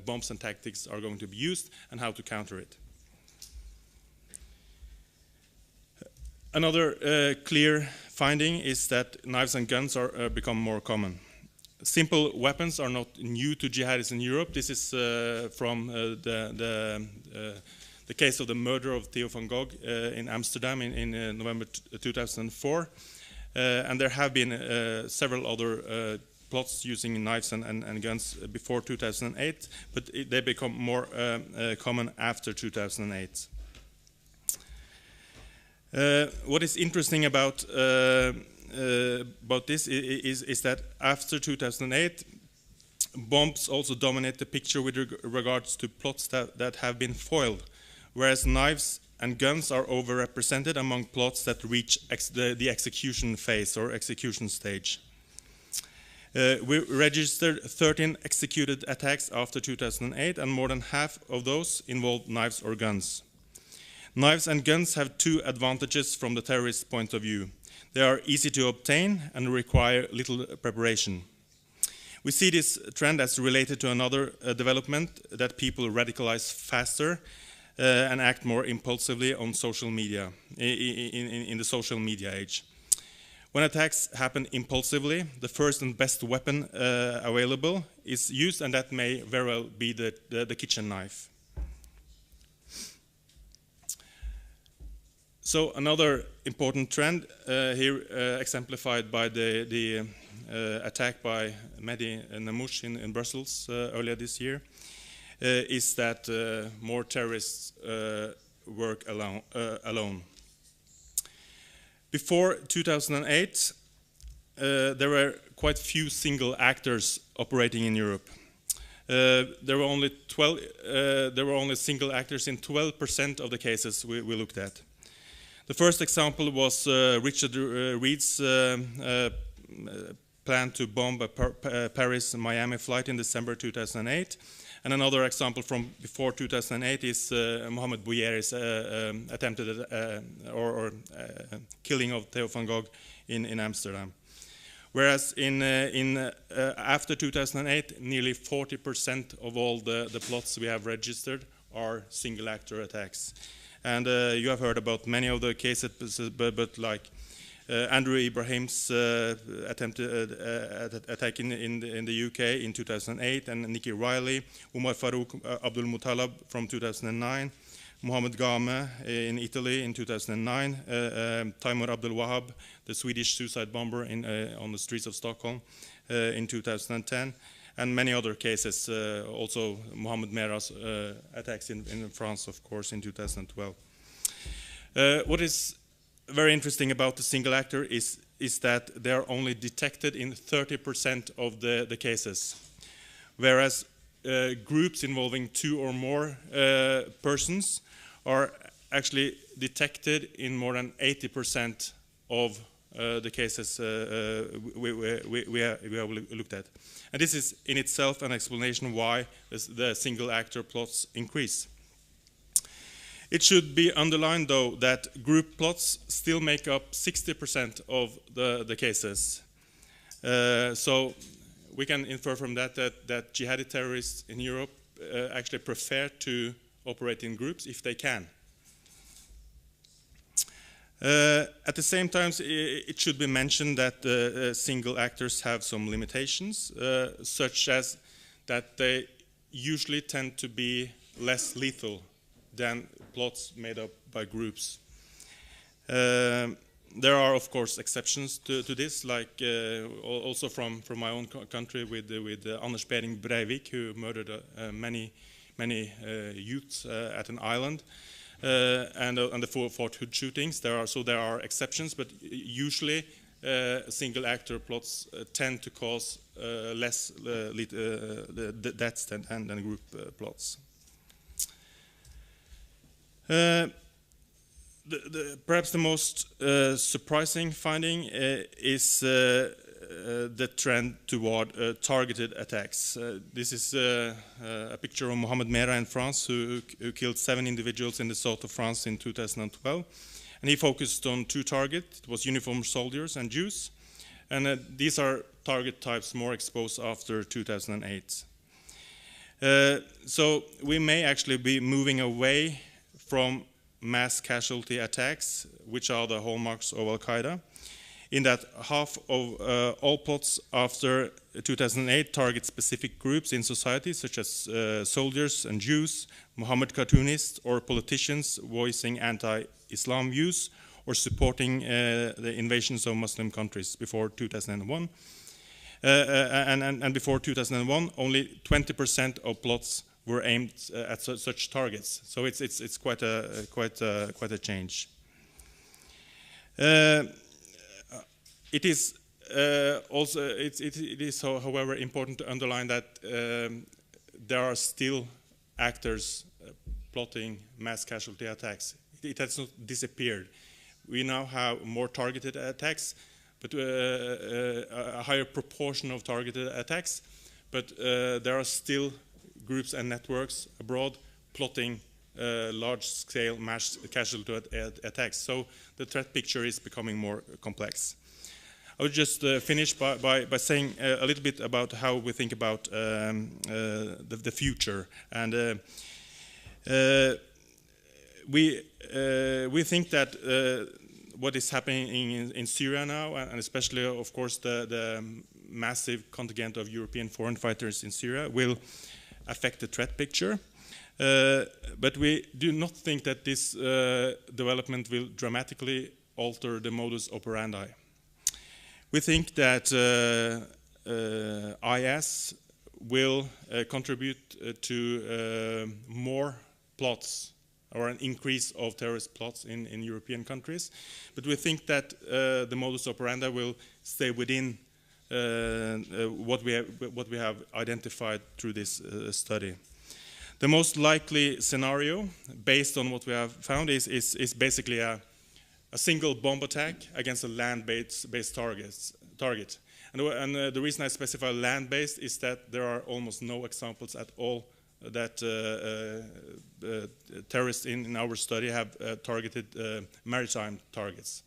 bombs and tactics are going to be used and how to counter it. Another clear finding is that knives and guns are become more common. simple weapons are not new to jihadists in Europe. This is from the case of the murder of Theo van Gogh in Amsterdam in November 2004. And there have been several other plots using knives and guns before 2008, but they become more common after 2008. What is interesting about this is that after 2008, bombs also dominate the picture with regards to plots that have been foiled, whereas knives and guns are overrepresented among plots that reach the execution phase or execution stage. We registered 13 executed attacks after 2008, and more than half of those involved knives or guns. Knives and guns have two advantages from the terrorist point of view. They are easy to obtain and require little preparation. We see this trend as related to another development, that people radicalize faster and act more impulsively on social media, in the social media age. When attacks happen impulsively, the first and best weapon available is used, and that may very well be the kitchen knife. So another important trend here exemplified by the attack by Mehdi Nemmouche in Brussels earlier this year is that more terrorists work alone. Before 2008, there were quite few single actors operating in Europe. There were only single actors in 12% of the cases we looked at. The first example was Richard Reed's plan to bomb a Paris-Miami flight in December 2008. And another example from before 2008 is Mohamed Bouyeri's attempted killing of Theo van Gogh in Amsterdam. Whereas after 2008, nearly 40% of all the plots we have registered are single-actor attacks. And you have heard about many of the cases, but like Andrew Ibrahim's attempted attack in the UK in 2008, and Nikki Riley, Umar Farouk Abdul Muttalab from 2009, Mohamed Game in Italy in 2009, Taimur Abdul Wahab, the Swedish suicide bomber on the streets of Stockholm in 2010, and many other cases, also Mohamed Merah's attacks in France, of course, in 2012. What is very interesting about the single actor is that they are only detected in 30% of the cases, whereas groups involving 2 or more persons are actually detected in more than 80% of the cases we have looked at. And this is in itself an explanation why the single actor plots increase. It should be underlined, though, that group plots still make up 60% of the cases. So we can infer from that jihadi terrorists in Europe actually prefer to operate in groups if they can. At the same time, it should be mentioned that single actors have some limitations, such as that they usually tend to be less lethal than plots made up by groups. There are, of course, exceptions to this, like also from my own country with Anders Behring Breivik, who murdered many youths at an island, and the Fort Hood shootings. There are exceptions, but usually single actor plots tend to cause less deaths than group plots. Perhaps the most surprising finding is the trend toward targeted attacks. This is a picture of Mohamed Merah in France, who killed 7 individuals in the south of France in 2012. And he focused on 2 targets. It was uniformed soldiers and Jews. And these are target types more exposed after 2008. So we may actually be moving away from mass casualty attacks, which are the hallmarks of Al-Qaeda, in that half of all plots after 2008 target specific groups in society, such as soldiers and Jews, Mohammed cartoonists, or politicians voicing anti-Islam views or supporting the invasions of Muslim countries before 2001. And before 2001, only 20% of plots were aimed at such targets. So it's quite a change. It is also it is however important to underline that there are still actors plotting mass casualty attacks. It has not disappeared. We now have more targeted attacks, but a higher proportion of targeted attacks. But there are still groups and networks abroad plotting large-scale mass casualty attacks. So the threat picture is becoming more complex. I would just finish by saying a little bit about how we think about the future. And we think that what is happening in Syria now, and especially, of course, the massive contingent of European foreign fighters in Syria, will affect the threat picture. But we do not think that this development will dramatically alter the modus operandi. We think that IS will contribute to more plots or an increase of terrorist plots in European countries. But we think that the modus operandi will stay within what we have identified through this study. The most likely scenario, based on what we have found, is basically a single bomb attack against a land-based target. And the reason I specify land-based is that there are almost no examples at all that terrorists in our study have targeted maritime targets.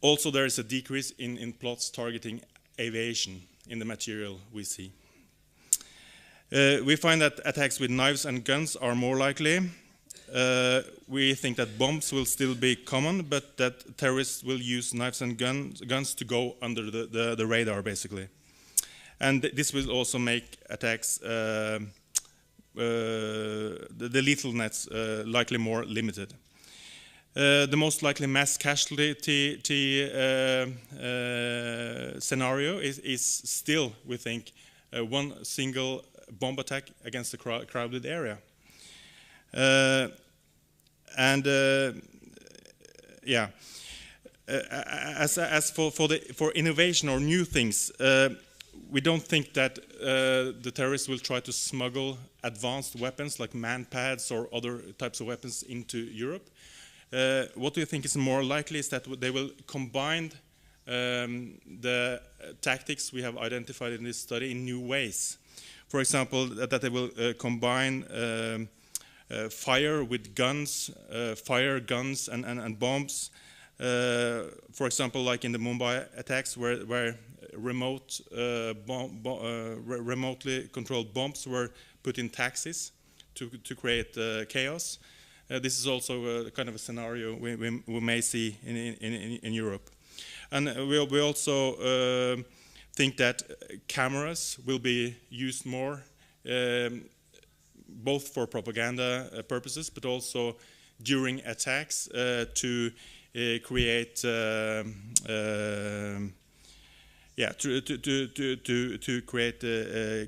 Also, there is a decrease in plots targeting aviation in the material we see. We find that attacks with knives and guns are more likely. We think that bombs will still be common, but that terrorists will use knives and guns to go under the radar, basically. And this will also make attacks, the lethal nets, likely more limited. The most likely mass casualty scenario is still, we think, one single bomb attack against a crowded area. As for innovation or new things, we don't think that the terrorists will try to smuggle advanced weapons like man-pads or other types of weapons into Europe. What we think is more likely is that they will combine the tactics we have identified in this study in new ways. For example, that they will combine fire with guns, guns and bombs. For example, like in the Mumbai attacks, where remotely controlled bombs were put in taxis to create chaos. This is also a kind of a scenario we may see in Europe. And we also think that cameras will be used more, both for propaganda purposes, but also during attacks to create to create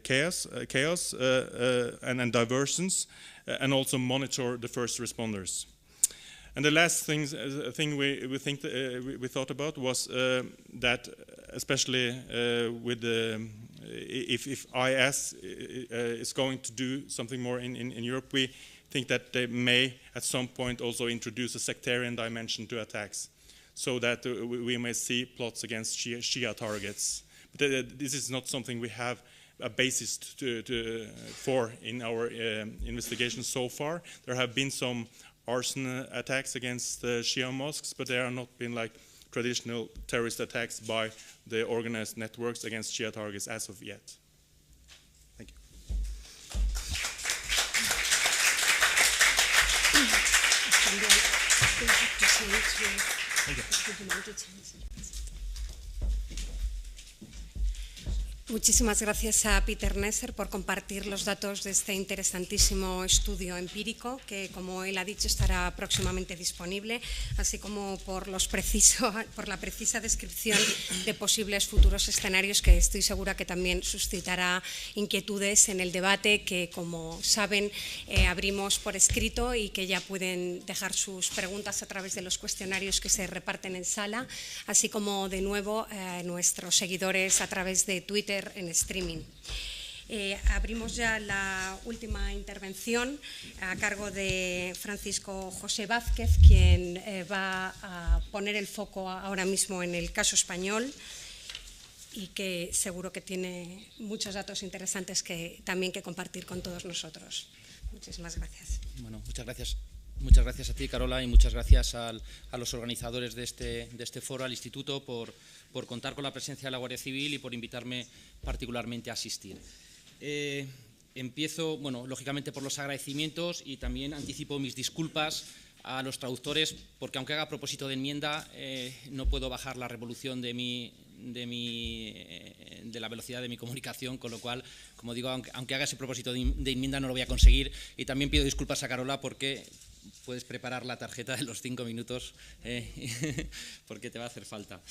chaos and diversions, and also monitor the first responders. And the last thing we thought about was that, especially with if IS is going to do something more in Europe, we think that they may at some point also introduce a sectarian dimension to attacks, so that we may see plots against Shia targets. But this is not something we have a basis for in our investigation so far. There have been some arson attacks against Shia mosques, but they are not been like traditional terrorist attacks by the organized networks against Shia targets as of yet. Thank you. Muchísimas gracias a Peter Nesser por compartir los datos de este interesantísimo estudio empírico que, como él ha dicho, estará próximamente disponible, así como por la precisa descripción de posibles futuros escenarios que estoy segura que también suscitará inquietudes en el debate que, como saben, abrimos por escrito y que ya pueden dejar sus preguntas a través de los cuestionarios que se reparten en sala, así como, de nuevo, nuestros seguidores a través de Twitter en streaming. Abrimos ya la última intervención a cargo de Francisco José Vázquez, quien va a poner el foco ahora mismo en el caso español y que seguro que tiene muchos datos interesantes también que compartir con todos nosotros. Muchísimas gracias. Bueno, muchas gracias. Muchas gracias a ti, Carola, y muchas gracias a los organizadores de este foro, al Instituto, por contar con la presencia de la Guardia Civil y por invitarme particularmente a asistir. Empiezo, bueno, lógicamente por los agradecimientos y también anticipo mis disculpas a los traductores, porque aunque haga propósito de enmienda, no puedo bajar la revolución de la velocidad de mi comunicación, con lo cual, como digo, aunque haga ese propósito de enmienda, no lo voy a conseguir. Y también pido disculpas a Carola porque puedes preparar la tarjeta de los 5 minutos, porque te va a hacer falta.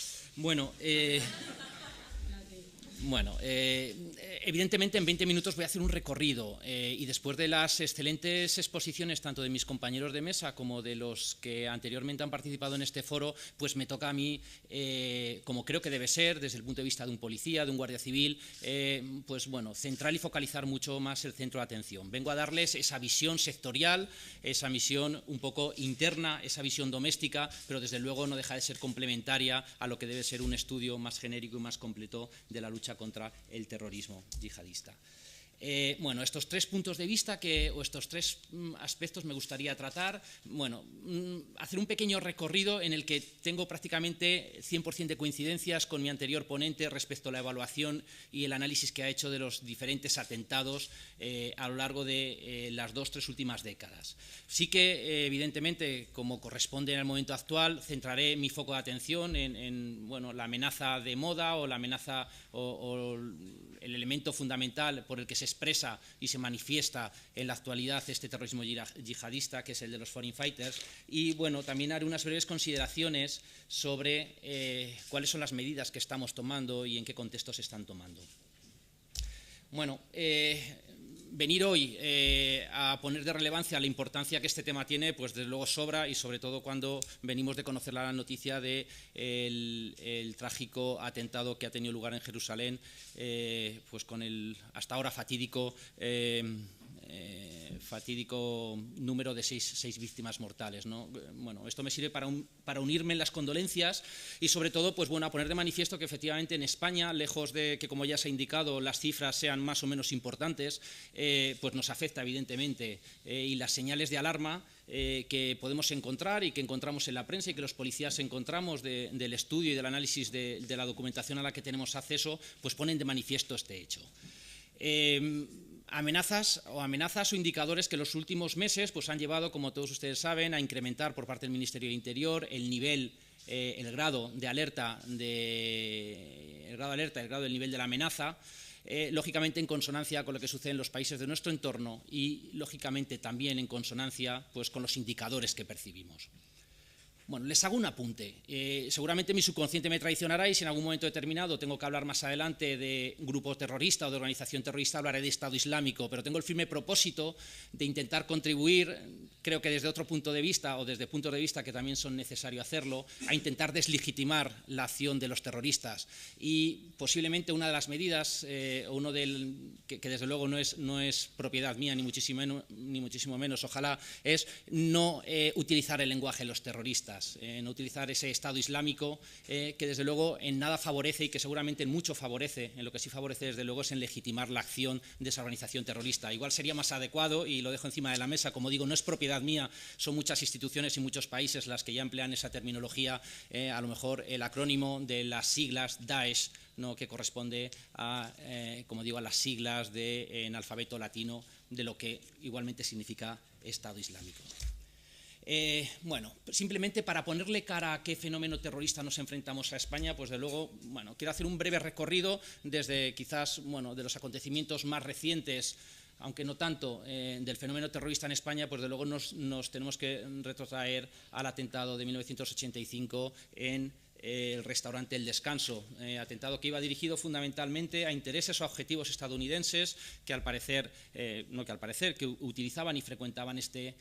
Bueno, evidentemente en 20 minutos voy a hacer un recorrido y después de las excelentes exposiciones tanto de mis compañeros de mesa como de los que anteriormente han participado en este foro, pues me toca a mí, como creo que debe ser desde el punto de vista de un policía, de un guardia civil, pues bueno, centrar y focalizar mucho más el centro de atención. Vengo a darles esa visión sectorial, esa visión un poco interna, esa visión doméstica, pero desde luego no deja de ser complementaria a lo que debe ser un estudio más genérico y más completo de la lucha contra el terrorismo yihadista. Bueno, estos 3 puntos de vista o estos 3 aspectos me gustaría tratar. Bueno, hacer un pequeño recorrido en el que tengo prácticamente 100% de coincidencias con mi anterior ponente respecto a la evaluación y el análisis que ha hecho de los diferentes atentados a lo largo de las 2-3 últimas décadas. Sí que, evidentemente, como corresponde en el momento actual, centraré mi foco de atención en bueno, la amenaza de moda o la amenaza o el elemento fundamental por el que se expresa y se manifiesta en la actualidad este terrorismo yihadista, que es el de los foreign fighters, y bueno, también haré unas breves consideraciones sobre cuáles son las medidas que estamos tomando y en qué contexto se están tomando. Bueno, venir hoy a poner de relevancia la importancia que este tema tiene, pues desde luego sobra, y sobre todo cuando venimos de conocer la noticia del trágico atentado que ha tenido lugar en Jerusalén, pues con el hasta ahora fatídico número de 6 víctimas mortales, ¿no? Bueno, esto me sirve para unirme en las condolencias y sobre todo, pues bueno, a poner de manifiesto que efectivamente en España, lejos de que, como ya se ha indicado, las cifras sean más o menos importantes, pues nos afecta evidentemente, y las señales de alarma que podemos encontrar y que encontramos en la prensa y que los policías encontramos del estudio y del análisis de la documentación a la que tenemos acceso, pues ponen de manifiesto este hecho. Amenazas o indicadores que en los últimos meses pues han llevado, como todos ustedes saben, a incrementar por parte del Ministerio del Interior el nivel, el grado de alerta, el grado del nivel de la amenaza, lógicamente en consonancia con lo que sucede en los países de nuestro entorno y lógicamente también en consonancia pues con los indicadores que percibimos. Bueno, les hago un apunte. Seguramente mi subconsciente me traicionará y si en algún momento determinado tengo que hablar más adelante de grupo terrorista o de organización terrorista, hablaré de Estado Islámico, pero tengo el firme propósito de intentar contribuir, creo que desde otro punto de vista o desde puntos de vista que también son necesarios hacerlo, a intentar deslegitimar la acción de los terroristas. Y posiblemente una de las medidas, que desde luego no es propiedad mía ni muchísimo menos, ojalá, es no utilizar el lenguaje de los terroristas. No utilizar ese Estado Islámico que desde luego en nada favorece y que seguramente en mucho favorece, en lo que sí favorece desde luego es en legitimar la acción de esa organización terrorista. Igual sería más adecuado, y lo dejo encima de la mesa, como digo, no es propiedad mía, son muchas instituciones y muchos países las que ya emplean esa terminología, a lo mejor el acrónimo de las siglas Daesh, ¿no? Que corresponde a, como digo, a las siglas en alfabeto latino de lo que igualmente significa Estado Islámico. Bueno, simplemente para ponerle cara a qué fenómeno terrorista nos enfrentamos a España, pues de luego, bueno, quiero hacer un breve recorrido desde quizás, bueno, de los acontecimientos más recientes, aunque no tanto, del fenómeno terrorista en España, pues de luego nos tenemos que retrotraer al atentado de 1985 en el restaurante El Descanso, atentado que iba dirigido fundamentalmente a intereses o objetivos estadounidenses que al parecer, que utilizaban y frecuentaban este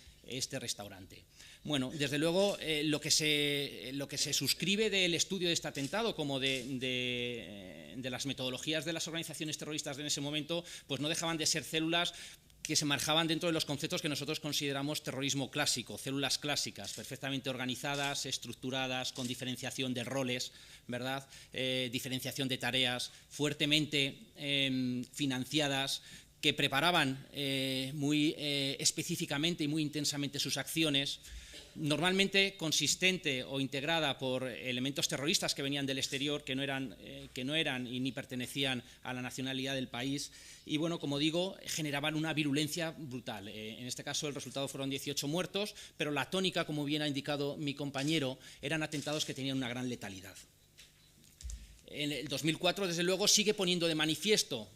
restaurante. Bueno, desde luego lo que se suscribe del estudio de este atentado como de las metodologías de las organizaciones terroristas en ese momento, pues no dejaban de ser células que se manejaban dentro de los conceptos que nosotros consideramos terrorismo clásico, células clásicas, perfectamente organizadas, estructuradas, con diferenciación de roles, ¿verdad? Diferenciación de tareas, fuertemente financiadas, que preparaban muy específicamente y muy intensamente sus acciones, normalmente consistente o integrada por elementos terroristas que venían del exterior, que no eran y ni pertenecían a la nacionalidad del país, y bueno, como digo, generaban una virulencia brutal. En este caso el resultado fueron 18 muertos, pero la tónica, como bien ha indicado mi compañero, eran atentados que tenían una gran letalidad. En el 2004, desde luego, sigue poniendo de manifiesto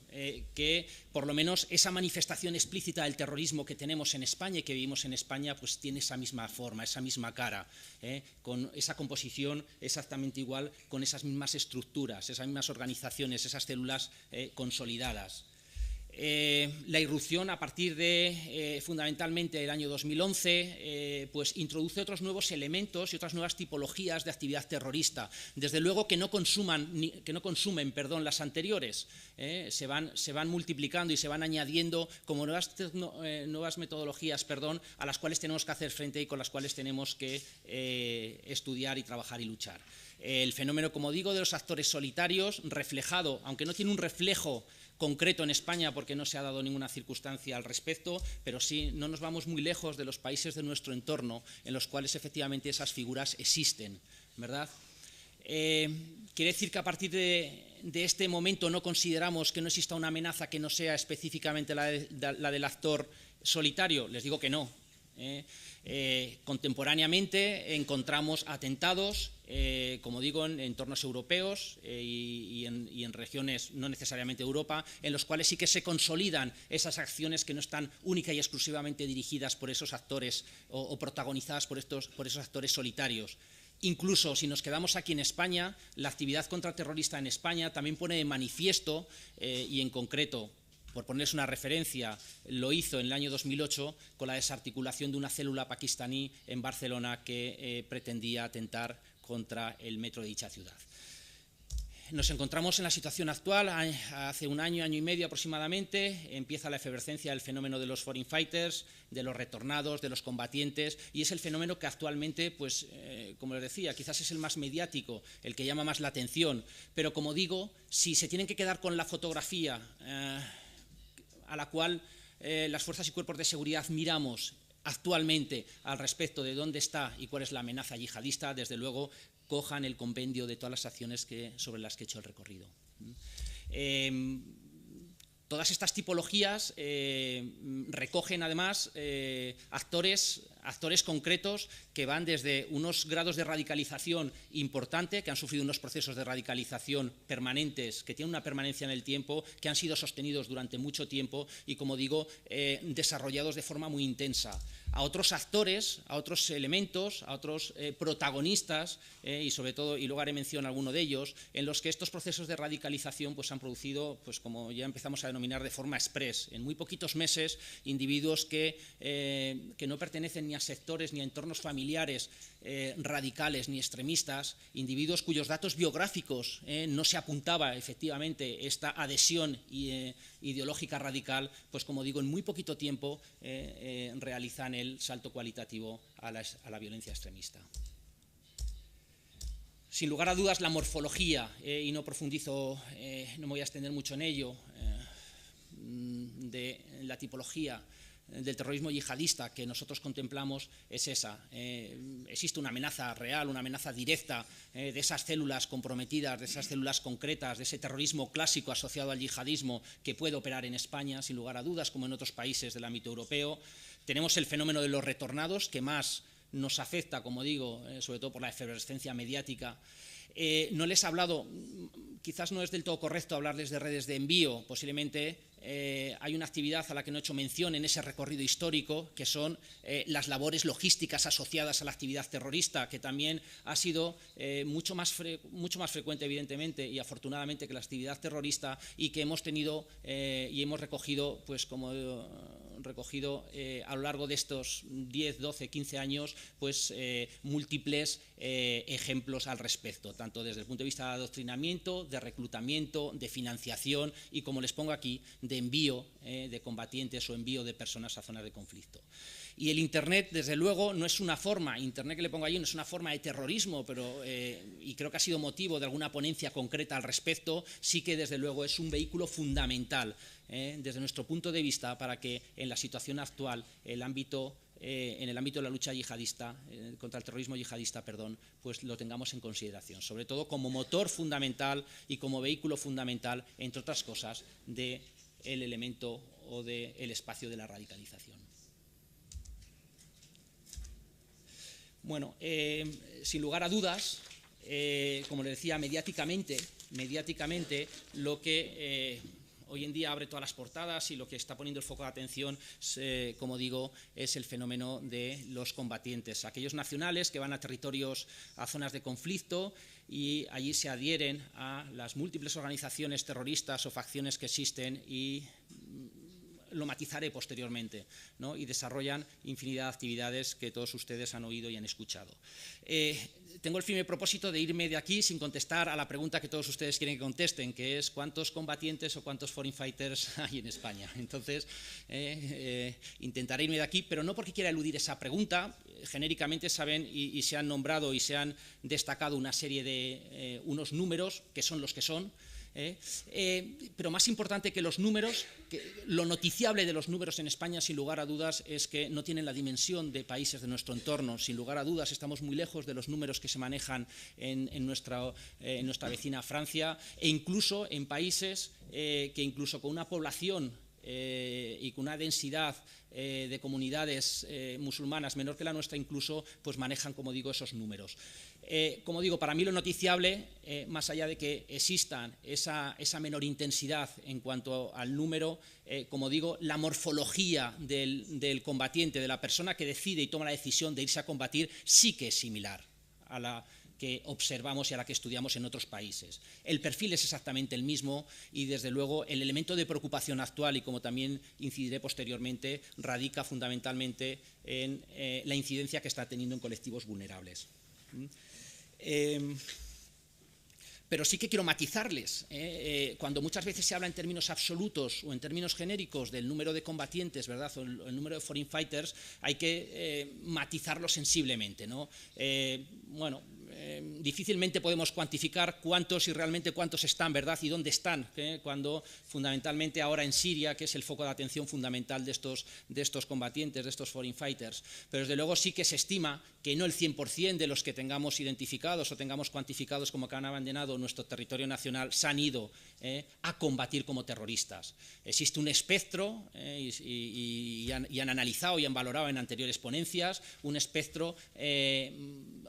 que, por lo menos, esa manifestación explícita del terrorismo que tenemos en España y que vivimos en España, pues tiene esa misma forma, esa misma cara, con esa composición exactamente igual, con esas mismas estructuras, esas mismas organizaciones, esas células consolidadas. La irrupción a partir de fundamentalmente el año 2011 pues introduce otros nuevos elementos y otras nuevas tipologías de actividad terrorista, desde luego que no consumen las anteriores, se van multiplicando y se van añadiendo como nuevas metodologías a las cuales tenemos que hacer frente y con las cuales tenemos que estudiar y trabajar y luchar. El fenómeno, como digo, de los actores solitarios, reflejado, aunque no tiene un reflejo concreto en España porque no se ha dado ninguna circunstancia al respecto, pero sí no nos vamos muy lejos de los países de nuestro entorno en los cuales efectivamente esas figuras existen, ¿verdad? Quiere decir que a partir de este momento no consideramos que no exista una amenaza que no sea específicamente la del actor solitario. Les digo que no. Contemporáneamente encontramos atentados, como digo, en entornos europeos y en regiones no necesariamente Europa, en los cuales sí que se consolidan esas acciones que no están única y exclusivamente dirigidas por esos actores o protagonizadas por esos actores solitarios. Incluso si nos quedamos aquí en España, la actividad contraterrorista en España también pone de manifiesto, y en concreto, por ponerles una referencia, lo hizo en el año 2008 con la desarticulación de una célula pakistaní en Barcelona que pretendía atentar contra el metro de dicha ciudad. Nos encontramos en la situación actual, hace un año y medio aproximadamente, empieza la efervescencia del fenómeno de los foreign fighters, de los retornados, de los combatientes, y es el fenómeno que actualmente, pues, como les decía, quizás es el más mediático, el que llama más la atención, pero como digo, si se tienen que quedar con la fotografía a la cual las fuerzas y cuerpos de seguridad miramos actualmente al respecto de dónde está y cuál es la amenaza yihadista, desde luego cojan el compendio de todas las acciones sobre las que he hecho el recorrido. Todas estas tipologías recogen además actores concretos que van desde unos grados de radicalización importante, que han sufrido unos procesos de radicalización permanentes, que tienen una permanencia en el tiempo, que han sido sostenidos durante mucho tiempo y, como digo, desarrollados de forma muy intensa. A otros actores, a otros elementos, a otros protagonistas, y sobre todo, y luego haré mención a alguno de ellos, en los que estos procesos de radicalización pues, han producido, pues, como ya empezamos a denominar de forma express, en muy poquitos meses, individuos que no pertenecen ni a sectores ni a entornos familiares radicales ni extremistas, individuos cuyos datos biográficos no se apuntaba efectivamente esta adhesión ideológica radical, pues como digo, en muy poquito tiempo realizan el salto cualitativo a la violencia extremista. Sin lugar a dudas, la morfología, y no profundizo, no me voy a extender mucho en ello, de la tipología del terrorismo yihadista que nosotros contemplamos es esa. Existe una amenaza real, una amenaza directa de esas células comprometidas, de esas células concretas, de ese terrorismo clásico asociado al yihadismo que puede operar en España, sin lugar a dudas, como en otros países del ámbito europeo. Tenemos el fenómeno de los retornados, que más nos afecta, como digo, sobre todo por la efervescencia mediática. No les he hablado, quizás no es del todo correcto hablarles de redes de envío, posiblemente hay una actividad a la que no he hecho mención en ese recorrido histórico, que son las labores logísticas asociadas a la actividad terrorista, que también ha sido mucho más frecuente, evidentemente, y afortunadamente, que la actividad terrorista, y que hemos tenido y hemos recogido, pues como a lo largo de estos 10, 12, 15 años, pues múltiples ejemplos al respecto, tanto desde el punto de vista de adoctrinamiento, de reclutamiento, de financiación y, como les pongo aquí, de envío de combatientes o envío de personas a zonas de conflicto. Y el Internet, desde luego, no es una forma, Internet que le pongo allí no es una forma de terrorismo, pero, y creo que ha sido motivo de alguna ponencia concreta al respecto, sí que desde luego es un vehículo fundamental desde nuestro punto de vista para que en la situación actual en el ámbito de la lucha yihadista, contra el terrorismo yihadista, pues lo tengamos en consideración, sobre todo como motor fundamental y como vehículo fundamental, entre otras cosas, del elemento o del espacio de la radicalización. Bueno, sin lugar a dudas, como le decía, mediáticamente lo que hoy en día abre todas las portadas y lo que está poniendo el foco de atención, como digo, es el fenómeno de los combatientes, aquellos nacionales que van a territorios, a zonas de conflicto, y allí se adhieren a las múltiples organizaciones terroristas o facciones que existen, y lo matizaré posteriormente, ¿no? Y desarrollan infinidad de actividades que todos ustedes han oído y han escuchado. Tengo el firme propósito de irme de aquí sin contestar a la pregunta que todos ustedes quieren que contesten, que es ¿cuántos combatientes o cuántos foreign fighters hay en España? Entonces, intentaré irme de aquí, pero no porque quiera eludir esa pregunta. Genéricamente saben y se han nombrado y se han destacado una serie de unos números que son los que son. Pero más importante que los números, lo noticiable de los números en España, sin lugar a dudas, es que no tienen la dimensión de países de nuestro entorno. Sin lugar a dudas, estamos muy lejos de los números que se manejan en nuestra vecina Francia, e incluso en países que incluso con una población y con una densidad de comunidades musulmanas menor que la nuestra, incluso pues manejan, como digo, esos números. Como digo, para mí lo noticiable, más allá de que existan esa menor intensidad en cuanto al número, como digo, la morfología del combatiente, de la persona que decide y toma la decisión de irse a combatir, sí que es similar a la que observamos y a la que estudiamos en otros países. El perfil es exactamente el mismo y, desde luego, el elemento de preocupación actual, y como también incidiré posteriormente, radica fundamentalmente en la incidencia que está teniendo en colectivos vulnerables. Pero sí que quiero matizarles, cuando muchas veces se habla en términos absolutos o en términos genéricos del número de combatientes, ¿verdad?, o el número de foreign fighters, hay que matizarlo sensiblemente, ¿no? Difícilmente podemos cuantificar cuántos y realmente cuántos están, ¿verdad?, y dónde están, cuando fundamentalmente ahora en Siria, que es el foco de atención fundamental de estos combatientes, de estos foreign fighters. Pero desde luego sí que se estima que no el 100% de los que tengamos identificados o tengamos cuantificados como que han abandonado nuestro territorio nacional se han ido a combatir como terroristas. Existe un espectro, y han analizado y han valorado en anteriores ponencias, un espectro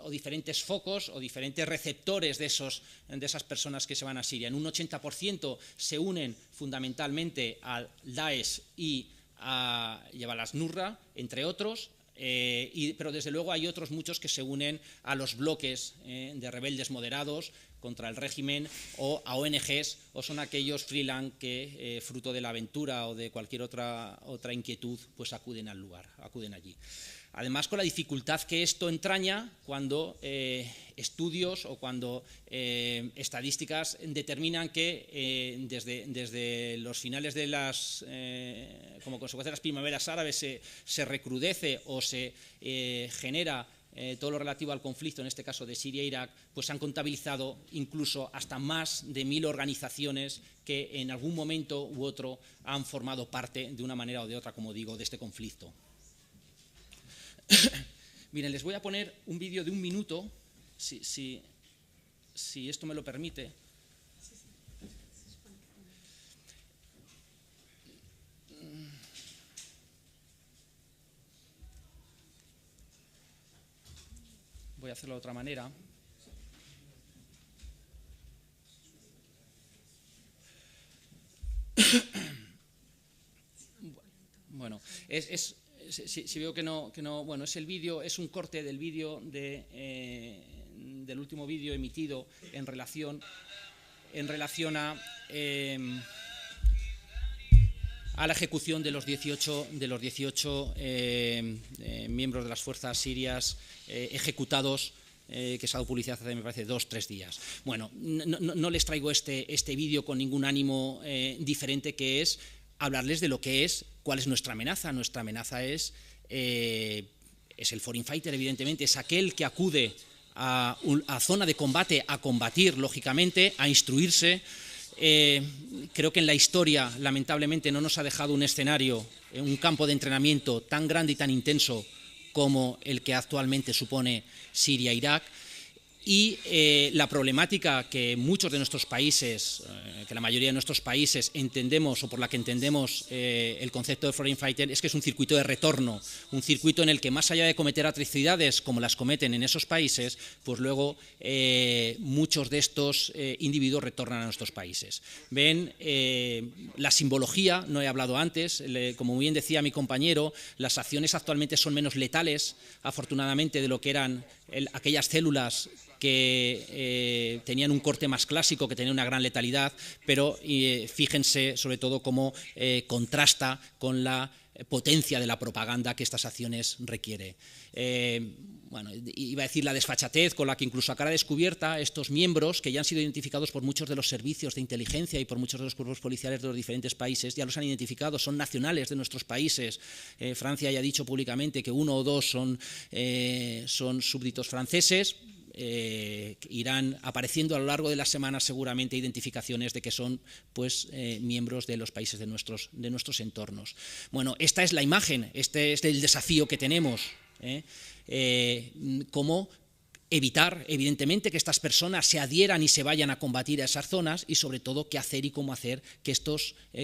o diferentes focos o diferentes receptores de esas personas que se van a Siria. En un 80% se unen fundamentalmente al Daesh y a Jabhat al-Nusra, entre otros, pero desde luego hay otros muchos que se unen a los bloques de rebeldes moderados contra el régimen, o a ONGs, o son aquellos freelance que, fruto de la aventura o de cualquier otra inquietud, pues acuden al lugar, acuden allí. Además, con la dificultad que esto entraña cuando estudios o cuando estadísticas determinan que desde los finales de como consecuencia de las primaveras árabes se recrudece o se genera todo lo relativo al conflicto, en este caso de Siria e Irak, pues han contabilizado incluso hasta más de 1000 organizaciones que en algún momento u otro han formado parte de una manera o de otra, como digo, de este conflicto. Miren, les voy a poner un vídeo de 1 minuto, si esto me lo permite. voy a hacerlo de otra manera. Bueno, si veo que no, bueno, es el vídeo, es un corte del vídeo del último vídeo emitido en relación a la ejecución de los 18 miembros de las fuerzas sirias ejecutados, que se ha dado publicidad hace, me parece, 2 o 3 días. Bueno, no les traigo este vídeo con ningún ánimo diferente, que es hablarles de lo que es, cuál es nuestra amenaza. Nuestra amenaza es el foreign fighter, evidentemente, es aquel que acude a zona de combate a combatir, lógicamente, a instruirse. Creo que en la historia, lamentablemente, no nos ha dejado un escenario, un campo de entrenamiento tan grande y tan intenso como el que actualmente supone Siria-Irak. Y la problemática que muchos de nuestros países, que la mayoría de nuestros países entendemos, o por la que entendemos el concepto de foreign fighter, es que es un circuito de retorno, un circuito en el que, más allá de cometer atrocidades como las cometen en esos países, pues luego muchos de estos individuos retornan a nuestros países. Ven, la simbología, no he hablado antes, como muy bien decía mi compañero, las acciones actualmente son menos letales, afortunadamente, de lo que eran aquellas células que tenían un corte más clásico, que tenían una gran letalidad, pero fíjense sobre todo cómo contrasta con la potencia de la propaganda que estas acciones requiere. Bueno, iba a decir la desfachatez con la que incluso a cara descubierta estos miembros, que ya han sido identificados por muchos de los servicios de inteligencia y por muchos de los cuerpos policiales de los diferentes países, ya los han identificado, son nacionales de nuestros países. Francia ya ha dicho públicamente que 1 o 2 son súbditos franceses. Irán apareciendo a lo largo de las semanas seguramente identificaciones de que son, pues, miembros de los países de nuestros entornos. Bueno, esta es la imagen, este es el desafío que tenemos, cómo evitar, evidentemente, que estas personas se adhieran y se vayan a combatir a esas zonas, y sobre todo qué hacer y cómo hacer que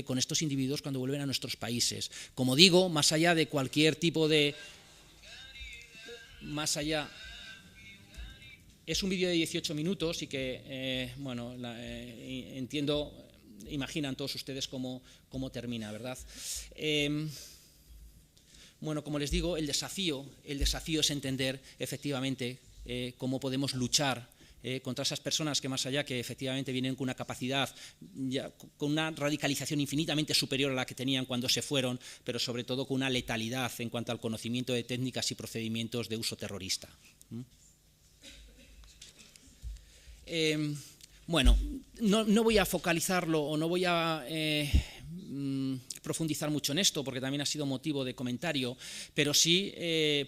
con estos individuos cuando vuelven a nuestros países. Como digo, más allá de cualquier tipo de... Es un vídeo de 18 minutos y que, bueno, entiendo, imaginan todos ustedes cómo termina, ¿verdad? Bueno, como les digo, el desafío es entender efectivamente cómo podemos luchar contra esas personas que, más allá, que efectivamente vienen con una capacidad, con una radicalización infinitamente superior a la que tenían cuando se fueron, pero sobre todo con una letalidad en cuanto al conocimiento de técnicas y procedimientos de uso terrorista. Bueno, no voy a focalizarlo o no voy a profundizar mucho en esto, porque también ha sido motivo de comentario, pero sí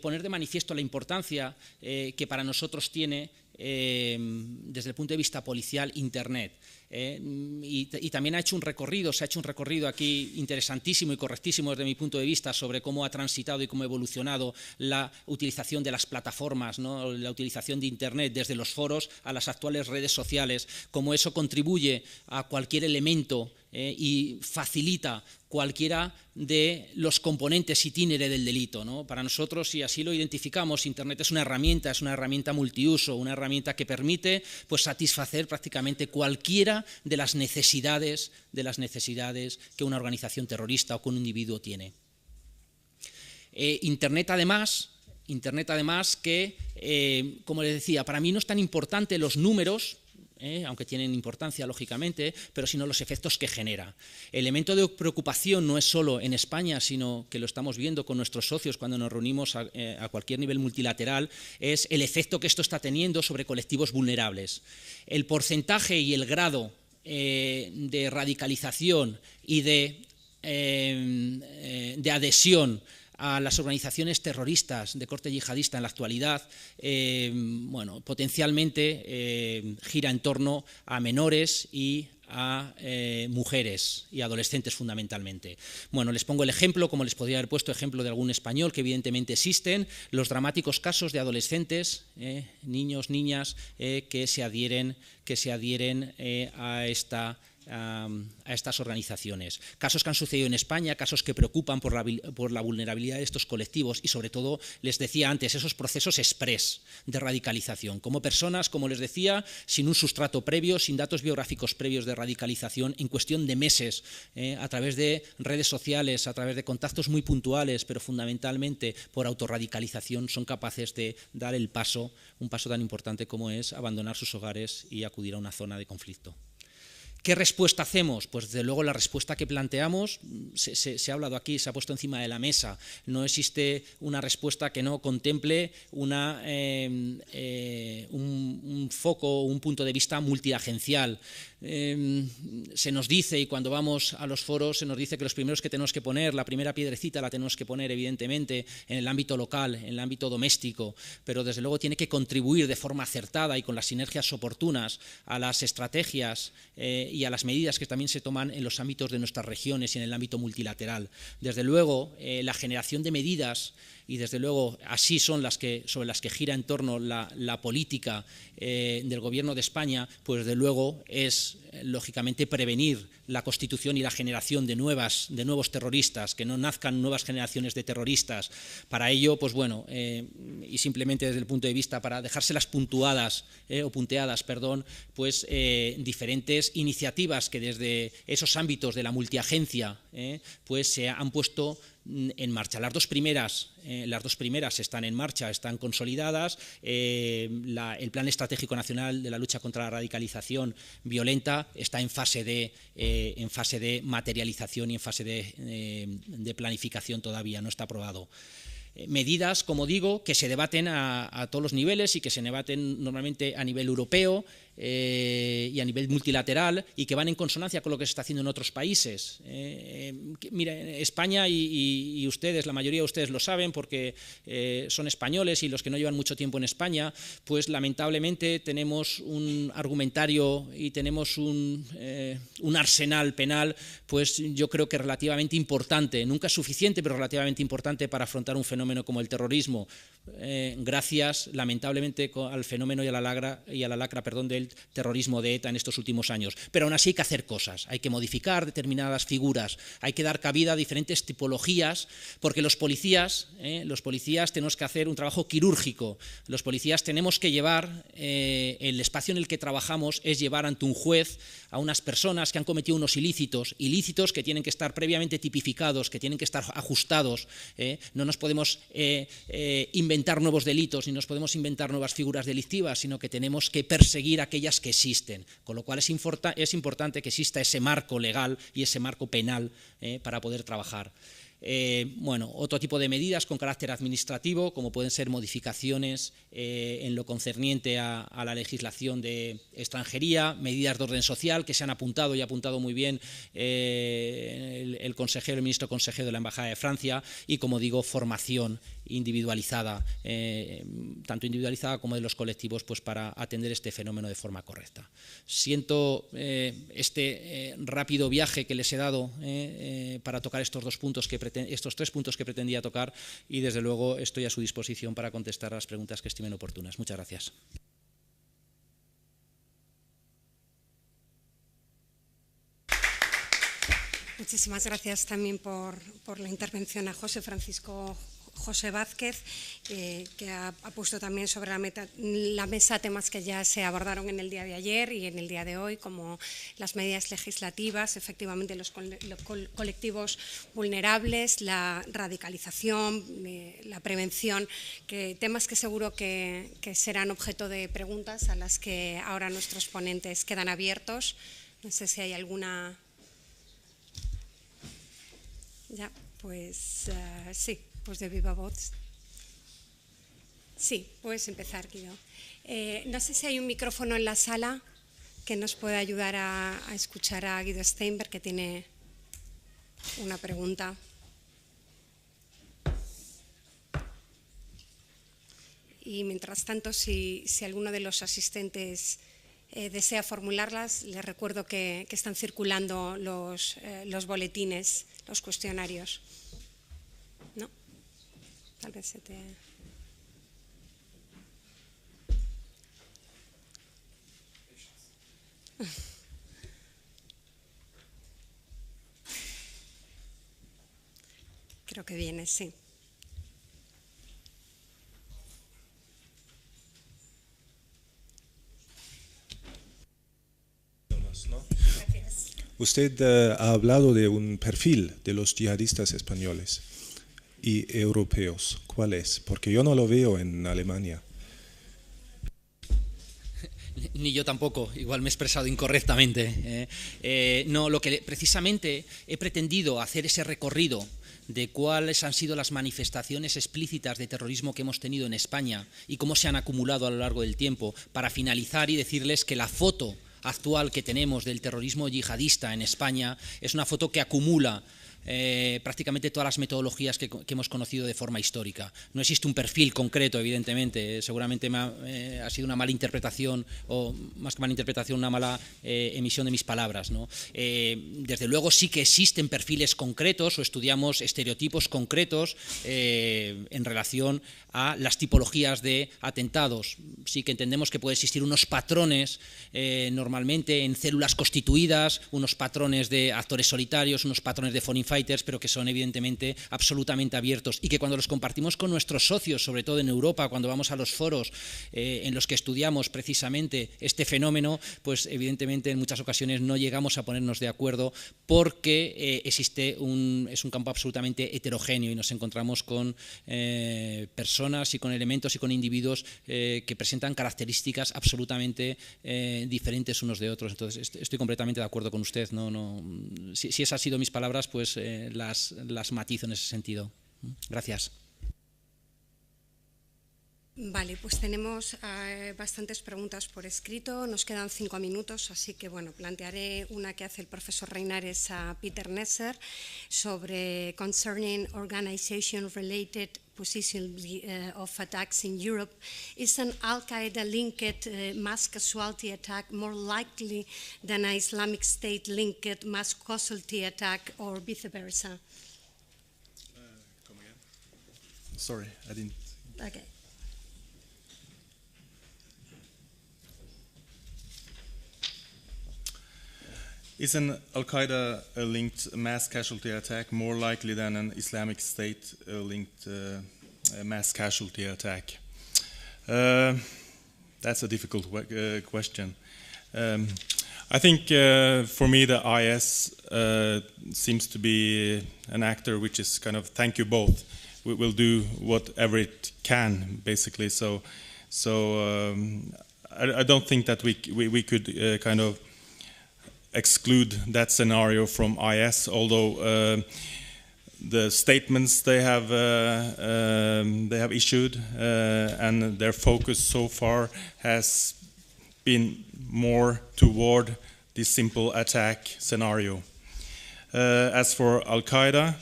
poner de manifiesto la importancia que para nosotros tiene, desde el punto de vista policial, Internet. Y también se ha hecho un recorrido aquí interesantísimo y correctísimo desde mi punto de vista sobre cómo ha transitado y cómo ha evolucionado la utilización de las plataformas, ¿no? La utilización de Internet desde los foros a las actuales redes sociales, cómo eso contribuye a cualquier elemento y facilita cualquiera de los componentes itinere del delito, ¿no? Para nosotros, si así lo identificamos, Internet es una herramienta multiuso, una herramienta que permite, pues, satisfacer prácticamente cualquiera de las necesidades que una organización terrorista o que un individuo tiene. Internet además que, como les decía, para mí no es tan importante los números, aunque tienen importancia, lógicamente, pero sino los efectos que genera. El elemento de preocupación no es solo en España, sino que lo estamos viendo con nuestros socios cuando nos reunimos a cualquier nivel multilateral, es el efecto que esto está teniendo sobre colectivos vulnerables. El porcentaje y el grado de radicalización y de adhesión a las organizaciones terroristas de corte yihadista en la actualidad, bueno, potencialmente gira en torno a menores y a mujeres y adolescentes fundamentalmente. Bueno, les pongo el ejemplo, como les podría haber puesto ejemplo de algún español, que evidentemente existen, los dramáticos casos de adolescentes, niños, niñas, que se adhieren a esta a estas organizaciones. Casos que han sucedido en España, casos que preocupan por la vulnerabilidad de estos colectivos y, sobre todo, les decía antes, esos procesos express de radicalización. Como personas, como les decía, sin un sustrato previo, sin datos biográficos previos de radicalización, en cuestión de meses, a través de redes sociales, a través de contactos muy puntuales, pero fundamentalmente por autorradicalización, son capaces de dar un paso tan importante como es abandonar sus hogares y acudir a una zona de conflicto. ¿Qué respuesta hacemos? Pues desde luego la respuesta que planteamos, se ha hablado aquí, se ha puesto encima de la mesa. No existe una respuesta que no contemple un foco, un punto de vista multiagencial. Se nos dice, y cuando vamos a los foros, se nos dice que los primeros que tenemos que poner, la primera piedrecita la tenemos que poner evidentemente en el ámbito local, en el ámbito doméstico, pero desde luego tiene que contribuir de forma acertada y con las sinergias oportunas a las estrategias y a las medidas que también se toman en los ámbitos de nuestras regiones y en el ámbito multilateral. Desde luego, la generación de medidas, y desde luego así son sobre las que gira en torno la política del Gobierno de España, pues desde luego es lógicamente prevenir la constitución y la generación de nuevos terroristas, que no nazcan nuevas generaciones de terroristas. Para ello, pues bueno, y simplemente desde el punto de vista para dejárselas punteadas, pues diferentes iniciativas que desde esos ámbitos de la multiagencia pues se han puesto en marcha. Las dos primeras están en marcha, están consolidadas. El Plan Estratégico Nacional de la Lucha contra la Radicalización Violenta está en fase de materialización y en fase de planificación todavía, no está aprobado. Medidas, como digo, que se debaten a todos los niveles y que se debaten normalmente a nivel europeo y a nivel multilateral y que van en consonancia con lo que se está haciendo en otros países. Mira, España y ustedes, la mayoría de ustedes lo saben porque son españoles, y los que no llevan mucho tiempo en España, pues lamentablemente tenemos un argumentario y tenemos un arsenal penal, pues yo creo que relativamente importante, nunca suficiente, pero relativamente importante para afrontar un fenómeno como el terrorismo, gracias lamentablemente al fenómeno y a la lacra del terrorismo de ETA en estos últimos años. Pero aún así hay que hacer cosas, hay que modificar determinadas figuras, hay que dar cabida a diferentes tipologías, porque los policías tenemos que hacer un trabajo quirúrgico. Los policías tenemos que llevar, el espacio en el que trabajamos es llevar ante un juez a unas personas que han cometido unos ilícitos que tienen que estar previamente tipificados, que tienen que estar ajustados. No nos podemos inventar nuevos delitos ni nos podemos inventar nuevas figuras delictivas, sino que tenemos que perseguir aquellas que existen, con lo cual es importante que exista ese marco legal y ese marco penal para poder trabajar. Bueno, otro tipo de medidas con carácter administrativo, como pueden ser modificaciones en lo concerniente a la legislación de extranjería, medidas de orden social que se han apuntado y ha apuntado muy bien el ministro consejero de la Embajada de Francia, y, como digo, formación individualizada, tanto individualizada como de los colectivos, pues para atender este fenómeno de forma correcta. Siento este rápido viaje que les he dado para tocar estos tres puntos que pretendía tocar, y desde luego estoy a su disposición para contestar a las preguntas que estimen oportunas. Muchas gracias. Muchísimas gracias también por la intervención a José Francisco José Vázquez, que ha puesto también sobre la mesa temas que ya se abordaron en el día de ayer y en el día de hoy, como las medidas legislativas, efectivamente los colectivos vulnerables, la radicalización, la prevención, temas que seguro que serán objeto de preguntas a las que ahora nuestros ponentes quedan abiertos. No sé si hay alguna. Ya, pues sí. Pues de viva voz. Sí, puedes empezar, Guido. No sé si hay un micrófono en la sala que nos pueda ayudar a escuchar a Guido Steinberg, que tiene una pregunta. Y mientras tanto, si alguno de los asistentes desea formularlas, les recuerdo que están circulando los boletines, los cuestionarios. Tal vez se te. creo que viene, sí. Usted ha hablado de un perfil de los yihadistas españoles y europeos. ¿Cuál es? Porque yo no lo veo en Alemania. Ni yo tampoco, igual me he expresado incorrectamente. No, lo que precisamente he pretendido hacer ese recorrido de cuáles han sido las manifestaciones explícitas de terrorismo que hemos tenido en España y cómo se han acumulado a lo largo del tiempo, para finalizar y decirles que la foto actual que tenemos del terrorismo yihadista en España es una foto que acumula prácticamente todas las metodologías que hemos conocido de forma histórica. No existe un perfil concreto, evidentemente, seguramente ha sido una mala interpretación, o más que mala interpretación, una mala emisión de mis palabras, ¿no? Desde luego sí que existen perfiles concretos o estudiamos estereotipos concretos en relación a las tipologías de atentados. Sí que entendemos que puede existir unos patrones normalmente en células constituidas, unos patrones de actores solitarios, unos patrones de foreign fighters, pero que son evidentemente absolutamente abiertos y que cuando los compartimos con nuestros socios, sobre todo en Europa, cuando vamos a los foros en los que estudiamos precisamente este fenómeno, pues evidentemente en muchas ocasiones no llegamos a ponernos de acuerdo porque es un campo absolutamente heterogéneo y nos encontramos con personas y con elementos y con individuos que presentan características absolutamente diferentes unos de otros. Entonces estoy completamente de acuerdo con usted. Si esas han sido mis palabras, pues las matizo en ese sentido. Gracias. Vale, pues tenemos bastantes preguntas por escrito, nos quedan 5 minutos, así que bueno, plantearé una que hace el profesor Reinares a Peter Nesser sobre concerning organization-related position of attacks in Europe. Is an Al-Qaeda-linked mass casualty attack more likely than an Islamic State-linked mass casualty attack or vice versa? Come again? Sorry, I didn't. Okay. Is an Al-Qaeda-linked mass casualty attack more likely than an Islamic State-linked mass casualty attack? That's a difficult question. I think for me the IS seems to be an actor which is kind of thank you both. We will do whatever it can, basically. So I don't think that we could kind of exclude that scenario from IS, although the statements they have issued and their focus so far has been more toward this simple attack scenario. As for Al-Qaeda,